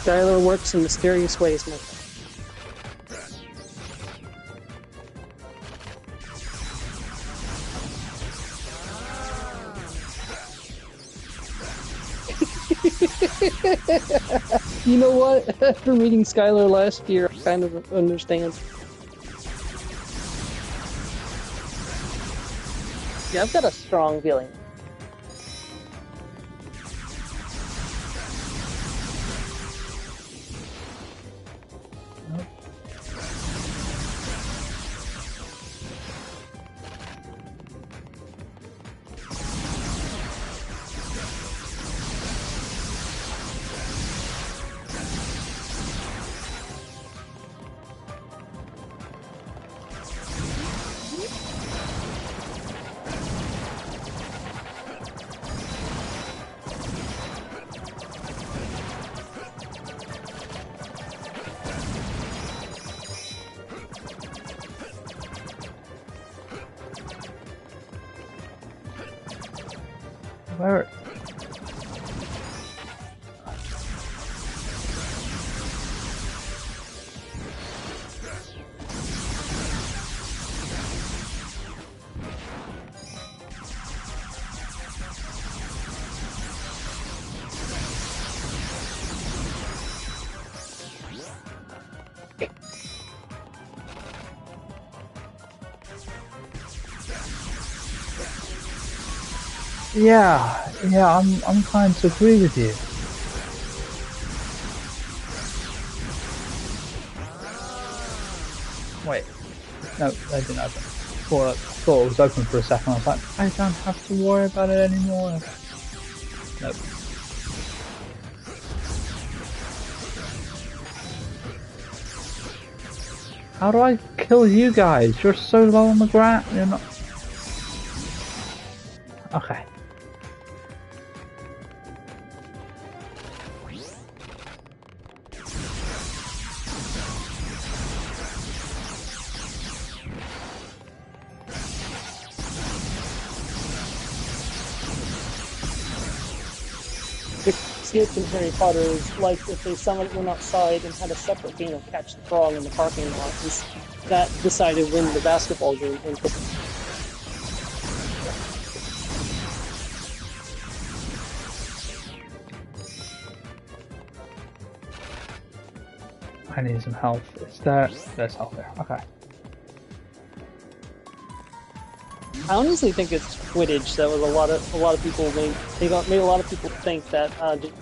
Skylar works in mysterious ways, my friend. You know what? After meeting Skylar last year, I kind of understand. Yeah, I've got a strong feeling. Where? Yeah, I'm inclined to agree with you. Wait, no, that didn't open. thought it was open for a second. I was like, I don't have to worry about it anymore. Nope. How do I kill you guys? You're so low on the ground. You're not. Okay. Skip in Harry Potter is like if they someone went outside and had a separate game of catch the frog in the parking lot. That decided when the basketball game. I need some health. Is there? There's health there. Okay. I honestly think it's Quidditch that was a lot of people made a lot of people think that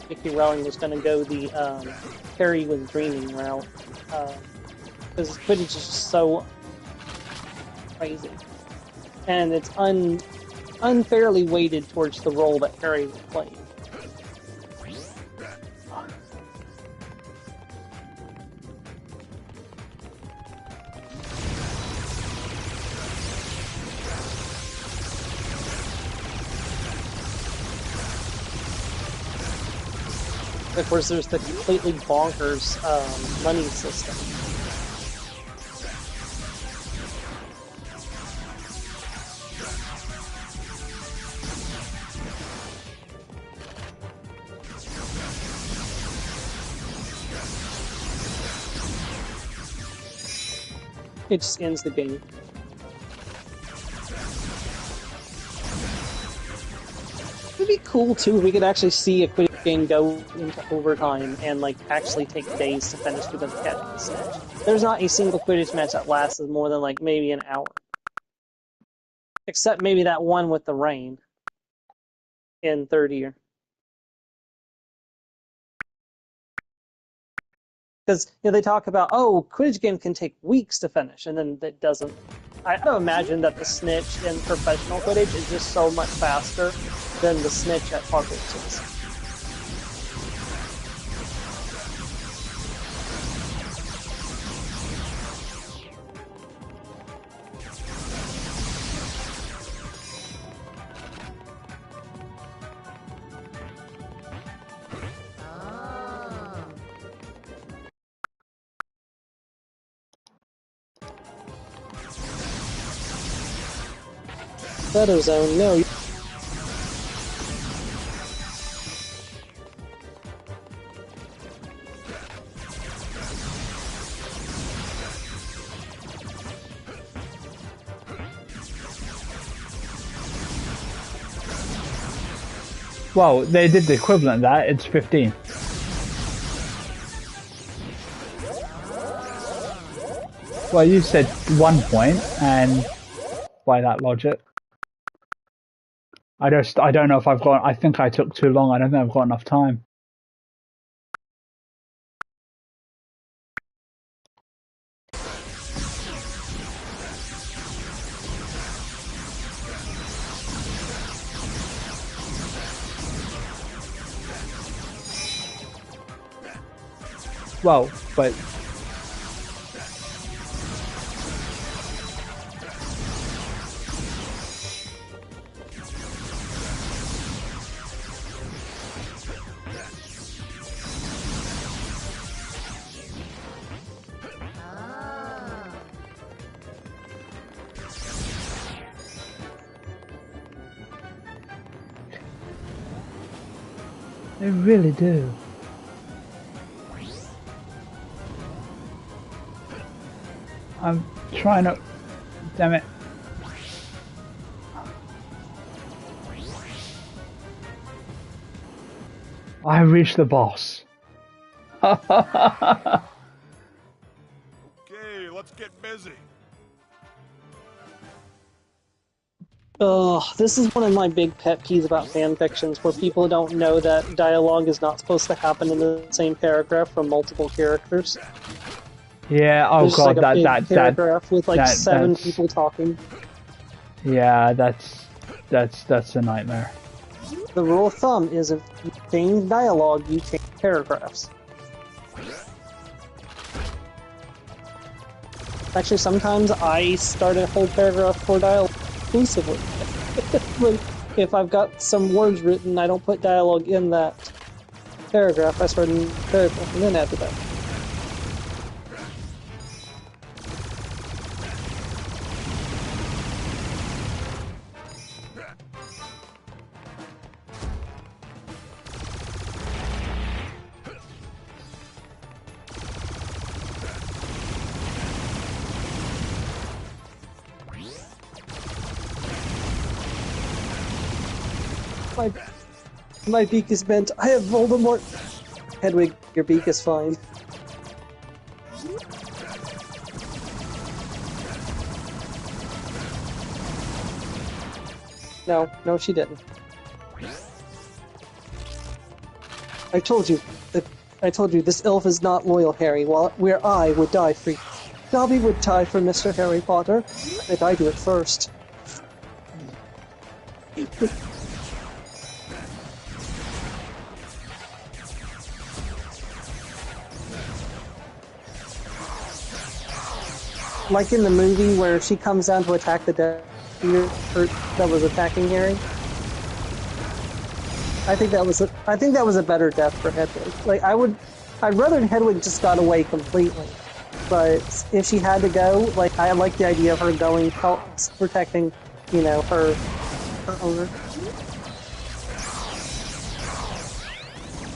J.K. Rowling was going to go the Harry was dreaming route because Quidditch is just so crazy and it's unfairly weighted towards the role that Harry played. Of course, there's the completely bonkers money system. It just ends the game. It'd be cool too if we could actually see a Quidditch game go into overtime and like actually take days to finish with a catch match. There's not a single Quidditch match that lasts more than like maybe an hour, except maybe that one with the rain in third year. Because they talk about Quidditch game can take weeks to finish, and then it doesn't. I have to imagine that the snitch in professional Quidditch is just so much faster than the snitch at Hogwarts is. Shadow Zone, no. Well, they did the equivalent of that. It's 15. Well, you said 1 point, and by that logic. I don't know if I've got. I think I took too long. I don't think I've got enough time. Well, but they really do. I'm trying to... Damn it. I reached the boss. Okay, let's get busy. Oh, this is one of my big pet peeves about fan fictions, where people don't know that dialogue is not supposed to happen in the same paragraph from multiple characters. Yeah, oh There's god, like a big that paragraph with like that's seven people talking. Yeah, that's a nightmare. The rule of thumb is if you change dialogue, you change paragraphs. Actually, sometimes I start a whole paragraph for dialogue exclusively. Like, if I've got some words written, I don't put dialogue in that paragraph. I start a new paragraph and then add the dialogue. My beak is bent. I have Voldemort. Hedwig, your beak is fine. No, she didn't. I told you this elf is not loyal, Harry. Where I would die for you. Dobby would die for Mr. Harry Potter, and I do it first. Like in the movie where she comes down to attack the Death Eater that was attacking Harry. I think that was a better death for Hedwig. Like I'd rather Hedwig just got away completely. But if she had to go, like I like the idea of her going, protecting, her owner.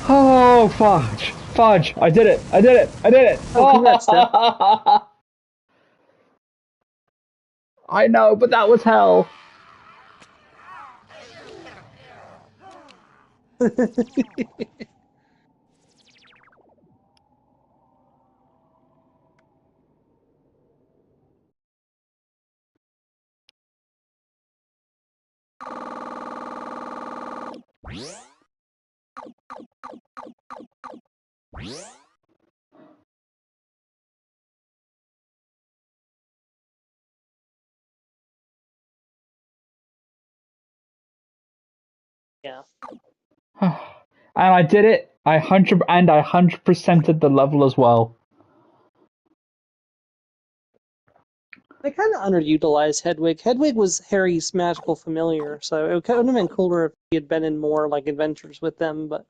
Oh, fudge! I did it! Oh, congrats, Steph. I know, but that was hell. Yeah. And I did it. I 100%ed the level as well. They kind of underutilized Hedwig. Hedwig was Harry's magical familiar, so it would have been cooler if he had been in more like adventures with them. But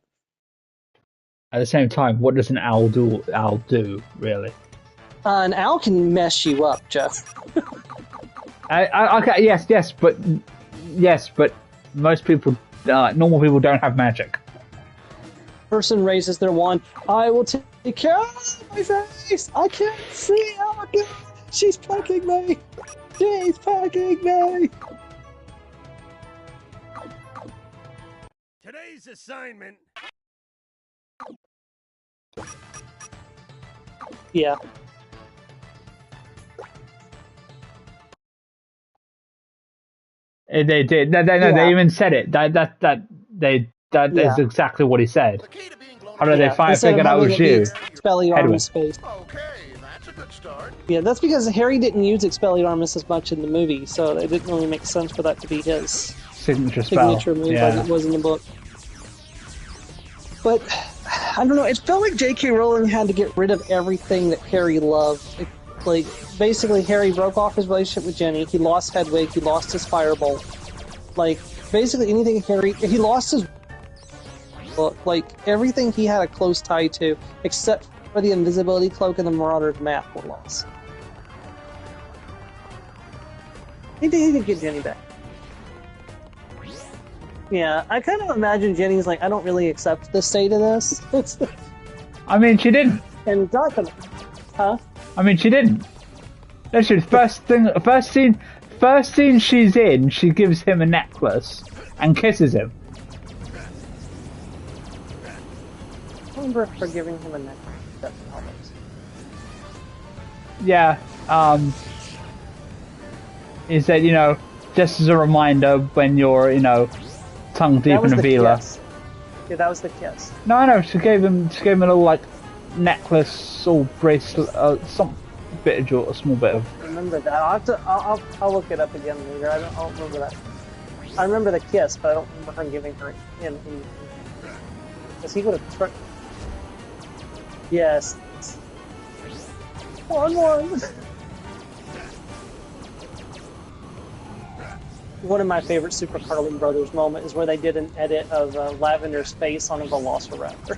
At the same time, what does an owl do? Really? An owl can mess you up, Jeff. Okay, yes, but most people, normal people, don't have magic. Person raises their wand. I will take care of my face. I can't see. Oh, God. She's pecking me. She's pecking me. Today's assignment. Yeah. They did. No, they even said it. That is exactly what he said. How did they figure out it was you? Expelliarmus space. Okay, that's a good start. Yeah, that's because Harry didn't use Expelliarmus as much in the movie, so it didn't really make sense for that to be his signature move like it was in the book. But I don't know. It felt like J.K. Rowling had to get rid of everything that Harry loved. Like, basically, Harry broke off his relationship with Jenny. He lost Hedwig. He lost his firebolt. Like, basically anything he lost his book. Like, everything he had a close tie to, except for the invisibility cloak and the Marauder's map, were lost. He didn't get Jenny back. Yeah, I kind of imagine Jenny's like, I don't really accept the state of this. I mean, she didn't. And it's not gonna... Huh? I mean, she didn't. Literally, first scene she's in, she gives him a necklace and kisses him. I remember her giving him a necklace. That's how it is. Yeah, he said, just as a reminder when you're, tongue deep in a Vila. Yeah, that was the kiss. No, she gave him a little, like, necklace or bracelet, some bit of jewel, a small bit of remember that. I'll look it up again later. I don't remember that. I remember the kiss, but I don't remember him giving her in. Because he would have. Yes. 1-1. One of my favorite Super Carlin Brothers moments is where they did an edit of Lavender's face on a Velociraptor.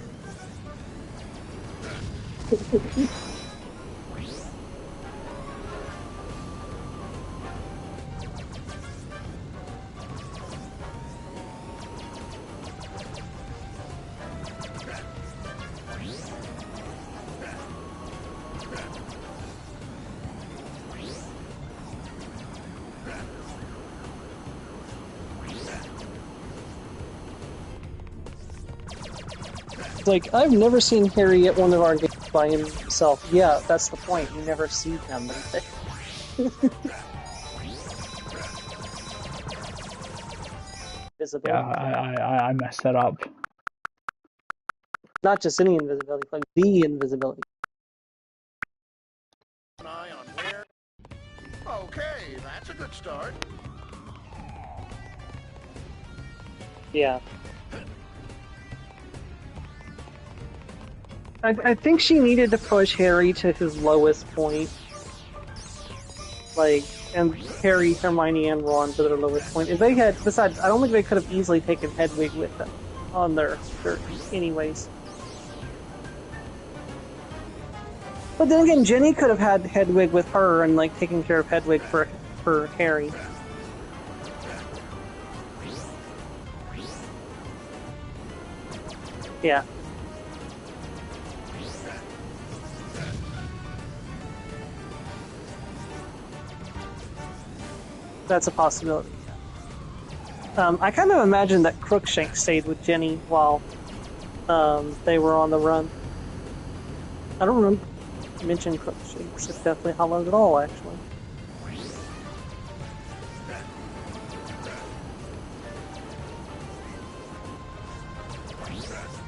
Like, I've never seen Harry at one of our games by himself. Yeah, that's the point. You never see him. Yeah, I messed that up. Not just any invisibility, but the invisibility. An eye on where? Okay, that's a good start. Yeah. I think she needed to push Harry to his lowest point. Like, and Harry, Hermione, and Ron to their lowest point. If they had, besides, I don't think they could have easily taken Hedwig with them on their anyways. But then again, Jenny could have had Hedwig with her and, like, taking care of Hedwig for Harry. Yeah. That's a possibility. I kind of imagine that Crookshank stayed with Jenny while they were on the run. I don't remember mention Crookshanks. It's definitely hollowed at all, actually.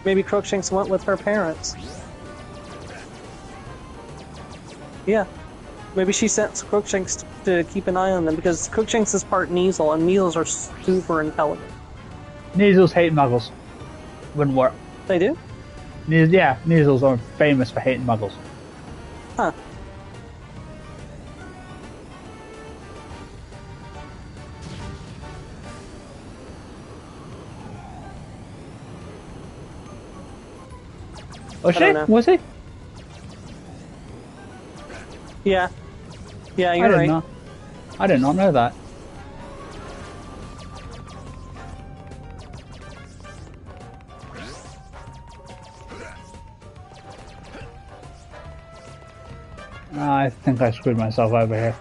Maybe Crookshanks went with her parents. Yeah. Maybe she sent Crookshanks to keep an eye on them, because Crookshanks is part Kneazle, and Kneazles are super intelligent. Kneazles hate muggles. Wouldn't work. They do? Yeah, Kneazles are famous for hating muggles. Huh. Was she? Was he? Yeah. Yeah, you're right. I did not know that. I think I screwed myself over here.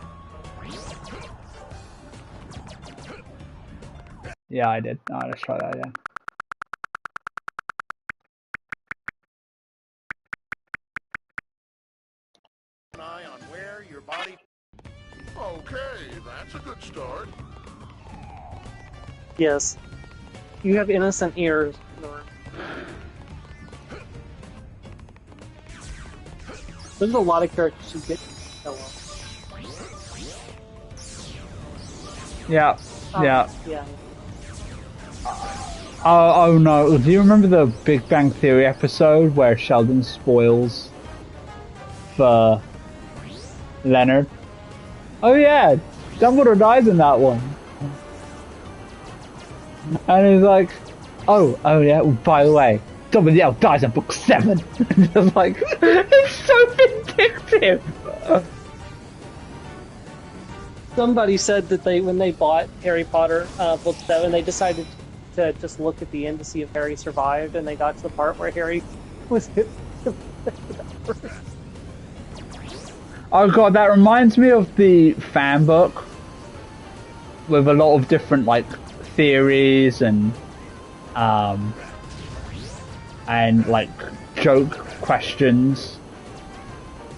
Yeah, I did. Oh, let's try that again. An eye on where your body... Okay, that's a good start. Yes. You have innocent ears, Nora. There's a lot of characters who get so well. Yeah, yeah. Yeah. Oh no, do you remember the Big Bang Theory episode where Sheldon spoils for Leonard? Oh yeah, Dumbledore dies in that one. And he's like, oh yeah, well, by the way, Dumbledore dies in book 7. And just like, it's so vindictive. Somebody said that when they bought Harry Potter book 7, they decided to just look at the end to see if Harry survived, and they got to the part where Harry was hit. Oh god, that reminds me of the fan book with a lot of different like theories and like joke questions,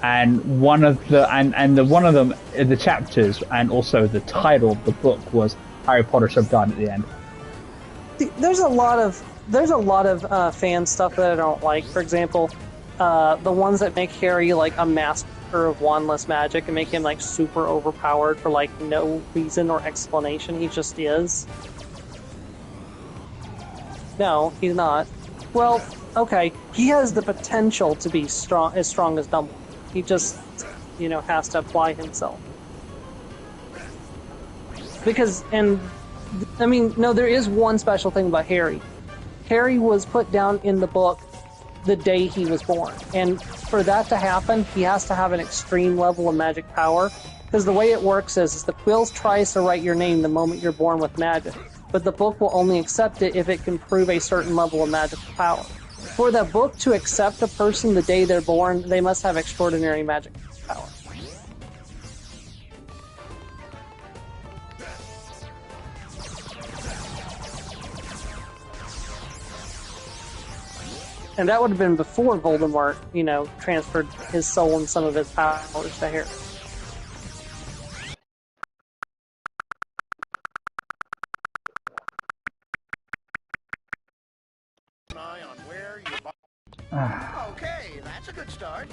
and one of them in the chapters and also the title of the book was Harry Potter should have died at the end. There's a lot of fan stuff that I don't like. For example, the ones that make Harry like a masked master of wandless magic and make him like super overpowered for like no reason or explanation. He just is. No, he's not. Well, okay, he has the potential to be strong as Dumbledore. He just, has to apply himself. Because, no, there is one special thing about Harry. Harry was put down in the book the day he was born. And for that to happen, he has to have an extreme level of magic power. Because the way it works is the Quills tries to write your name the moment you're born with magic. But the book will only accept it if it can prove a certain level of magical power. For the book to accept a person the day they're born, they must have extraordinary magic power. And that would have been before Voldemort, transferred his soul and some of his powers to Harry. Okay, that's a good start.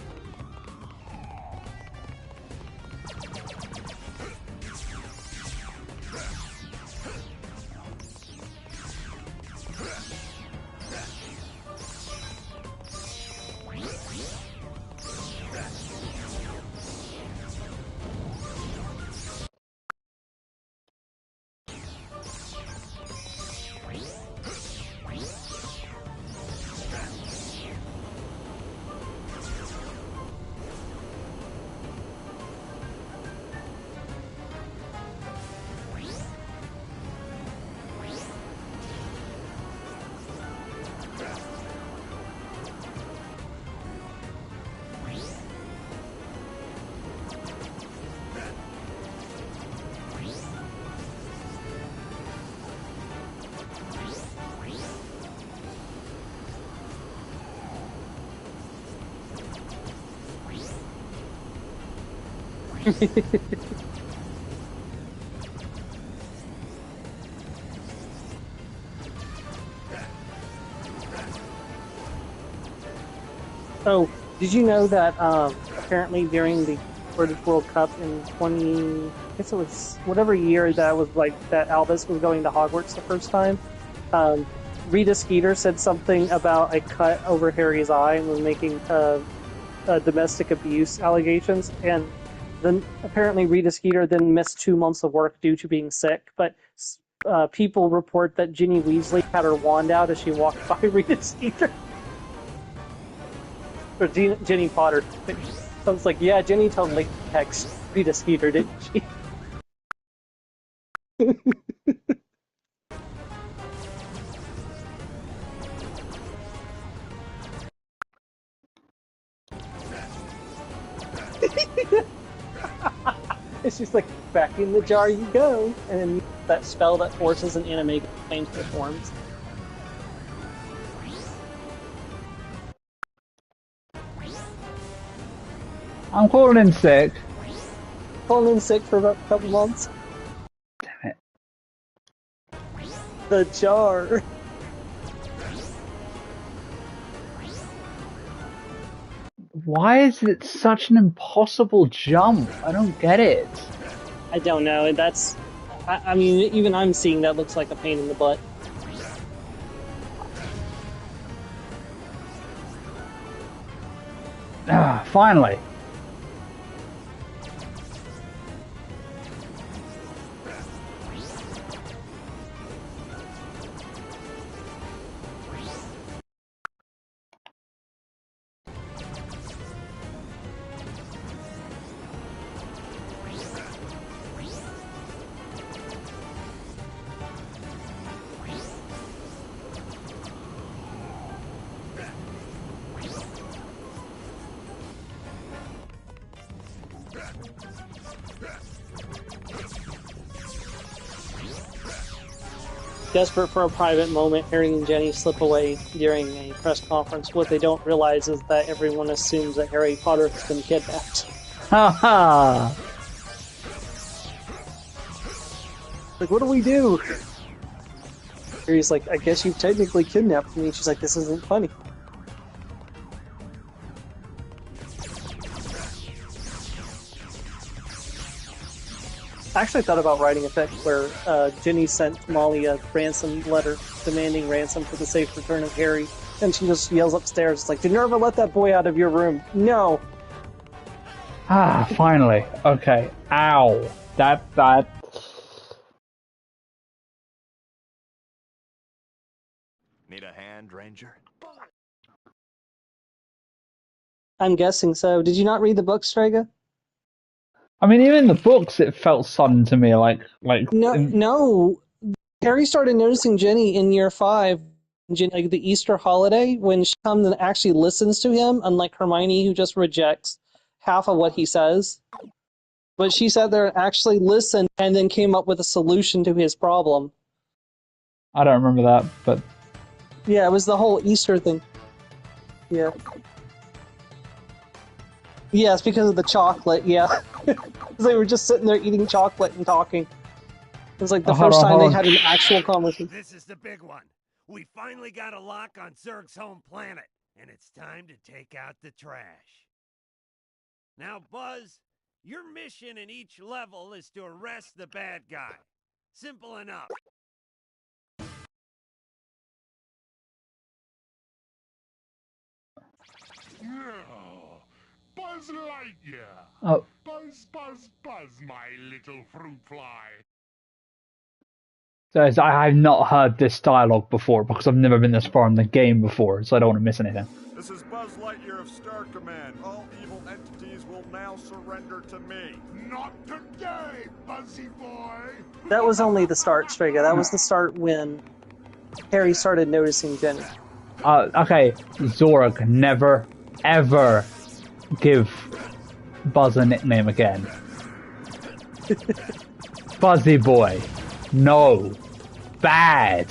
Oh, did you know that apparently during the British World Cup in I guess it was whatever year that was that Albus was going to Hogwarts the first time, Rita Skeeter said something about a cut over Harry's eye and was making domestic abuse allegations, and then apparently Rita Skeeter then missed 2 months of work due to being sick, but people report that Ginny Weasley had her wand out as she walked by Rita Skeeter. Or Jenny Potter. I was like, yeah, Jenny totally texted Rita Skeeter, didn't she? It's just like, back in the jar you go, and then that spell that forces an anime to change their forms. I'm calling in sick. Calling in sick for about a couple months. Damn it. The jar. Why is it such an impossible jump? I don't get it. I don't know. That's... I mean, even I'm seeing that looks like a pain in the butt. Finally. Desperate for a private moment, Harry and Jenny slip away during a press conference. What they don't realize is that everyone assumes that Harry Potter has been kidnapped. Haha! Like, what do we do? Harry's like, I guess you've technically kidnapped me. She's like, this isn't funny. I actually thought about writing a fic where Ginny sent Molly a ransom letter demanding ransom for the safe return of Harry, and she just yells upstairs, it's like, "Did you ever let that boy out of your room?" No. Ah, finally. Okay. Ow. That. Need a hand, Ranger? I'm guessing so. Did you not read the book, Strega? I mean, even in the books, it felt sudden to me. Like. No. Harry started noticing Ginny in year 5, like the Easter holiday, when she comes and actually listens to him, unlike Hermione, who just rejects half of what he says. But she sat there and actually listened and then came up with a solution to his problem. I don't remember that, but. Yeah, it was the whole Easter thing. Yeah. Yeah, it's because of the chocolate, yeah. They were just sitting there eating chocolate and talking. It was like the first time they had an actual conversation. This is the big one. We finally got a lock on Zurg's home planet, and it's time to take out the trash. Now, Buzz, your mission in each level is to arrest the bad guy. Simple enough. Buzz Lightyear! Oh. Buzz, buzz, buzz, my little fruit fly. So I have not heard this dialogue before because I've never been this far in the game before, so I don't want to miss anything. This is Buzz Lightyear of Star Command. All evil entities will now surrender to me. Not today, Buzzy boy! That was only the start, Strega. That was the start when Harry started noticing Ginny. Okay, Zorg, never, ever give Buzz a nickname again. Buzzy boy. No. Bad.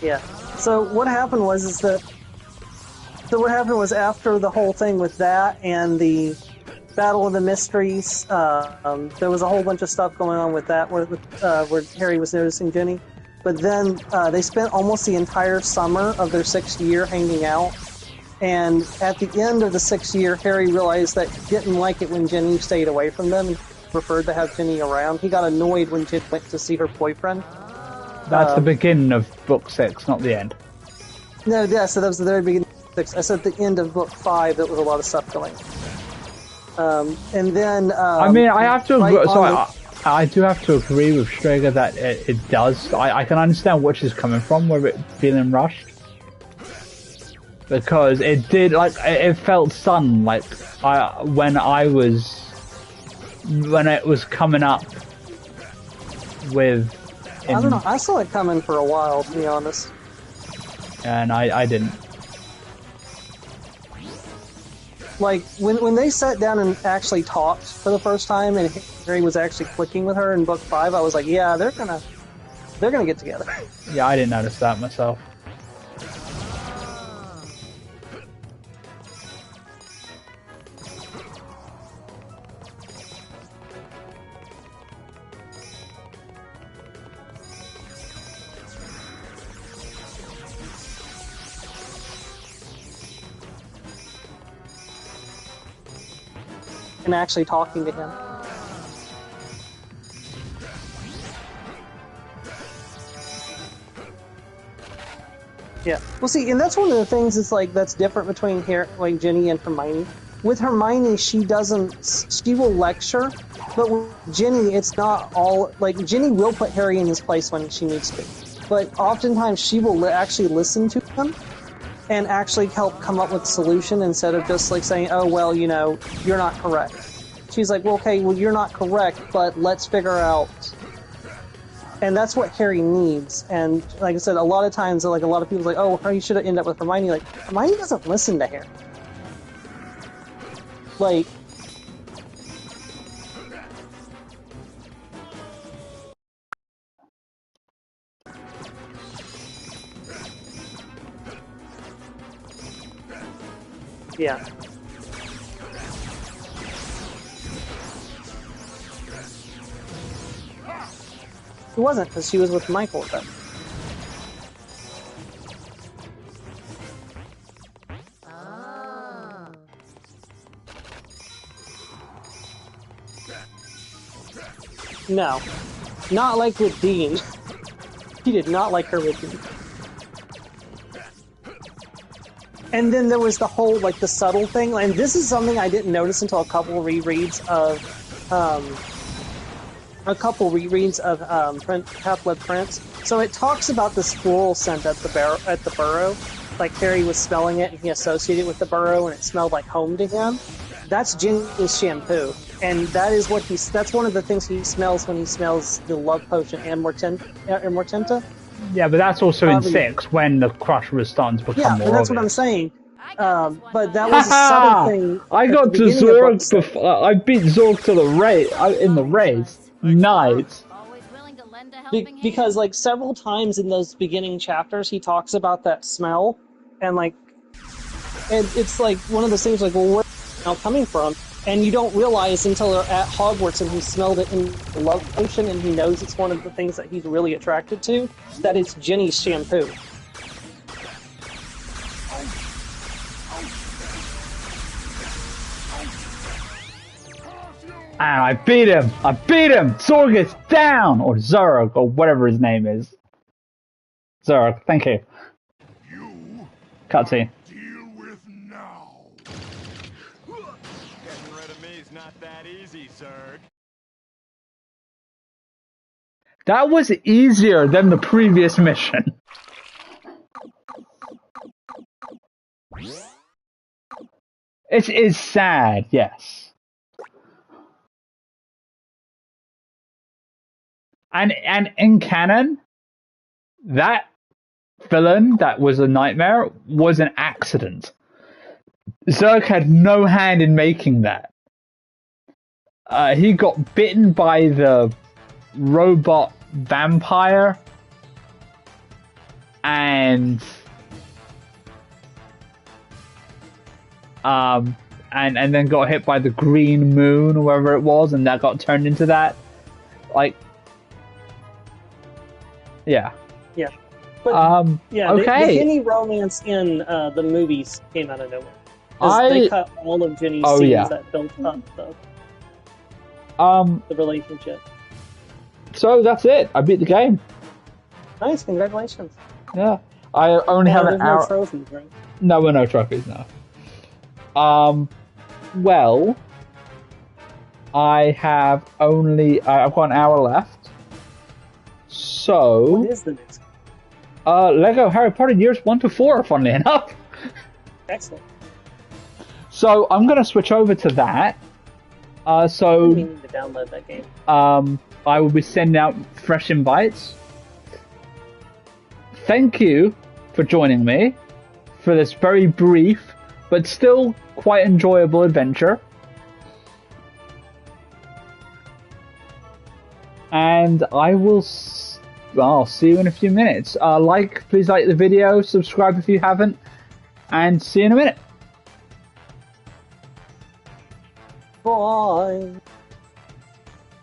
Yeah. So what happened was after the whole thing with that and the Battle of the Mysteries, there was a whole bunch of stuff going on with that where Harry was noticing Ginny. But then they spent almost the entire summer of their 6th year hanging out. And at the end of the 6th year, Harry realized that he didn't like it when Ginny stayed away from them. He preferred to have Ginny around. He got annoyed when Ginny went to see her boyfriend. That's the beginning of book 6, not the end. No, yeah, so that was the very beginning of book 6. I said at the end of book 5, there was a lot of stuff going on. And then... I mean, I have to agree... I do have to agree with Strega that it does. I can understand where she's coming from, where it feeling rushed. Because it did, like, it felt sudden, like, when it was coming up with... I don't know, I saw it coming for a while, to be honest. And I didn't. Like, when they sat down and actually talked for the first time, and Harry was actually clicking with her in book 5, I was like, yeah, they're gonna get together. Yeah, I didn't notice that myself. And actually talking to him. Yeah. Well, see, and that's one of the things that's like that's different between like Ginny and Hermione. With Hermione, she will lecture, but with Ginny, it's not all like Ginny will put Harry in his place when she needs to, but oftentimes she will actually listen to him and actually help come up with a solution instead of just like saying, oh, well, you know, you're not correct. She's like, well, okay, well, you're not correct, but let's figure out. And that's what Harry needs. And like I said, a lot of times, like a lot of people are like, oh, Harry should have ended up with Hermione. Like, Hermione doesn't listen to Harry. Like, yeah. It wasn't, because she was with Michael then. No. Not like with Dean. He did not like her with Dean. And then there was the whole, like, the subtle thing, and this is something I didn't notice until a couple rereads of Half-Blood Prince. So it talks about this floral scent at the burrow. Like, Harry was smelling it, and he associated it with the burrow, and it smelled like home to him. That's Ginny's shampoo. And that's one of the things he smells when he smells the love potion Amortenta. Yeah, but that's also in 6 when the crush was starting to become more and that's obvious. what I'm saying. But that was a subtle thing. I got to Zorg before. I beat Zorg to the in the race. Nice. Because, like, several times in those beginning chapters, he talks about that smell, and, like, and it's like one of those things, like, well, where's it now coming from? And you don't realize until they're at Hogwarts and he smelled it in the love potion, and he knows it's one of the things that he's really attracted to, that it's Ginny's shampoo. And I beat him! Zorg is down! Or Zurg, or whatever his name is. Zurg, thank you. Cutscene. Deal with now. Getting rid of me's not that easy, Zurg. That was easier than the previous mission. It is sad, yes. And in canon, that villain that was a nightmare was an accident. Zurg had no hand in making that. He got bitten by the robot vampire, and then got hit by the green moon or whatever it was, and that got turned into that. Like, yeah. Yeah. But, okay. The Ginny romance in the movies came out of nowhere. They cut all of Ginny's scenes that built up the relationship. So that's it. I beat the game. Nice, congratulations. Yeah. I only have an hour. No trophies, right? No trophies, no. Well, I've got an hour left. So, what is the next? Lego Harry Potter years 1 to 4, funnily enough. Excellent. So I'm gonna switch over to that. We need to download that game. I will be sending out fresh invites. Thank you for joining me for this very brief but still quite enjoyable adventure. And I'll see you in a few minutes. Please like the video, subscribe if you haven't, and see you in a minute. Bye.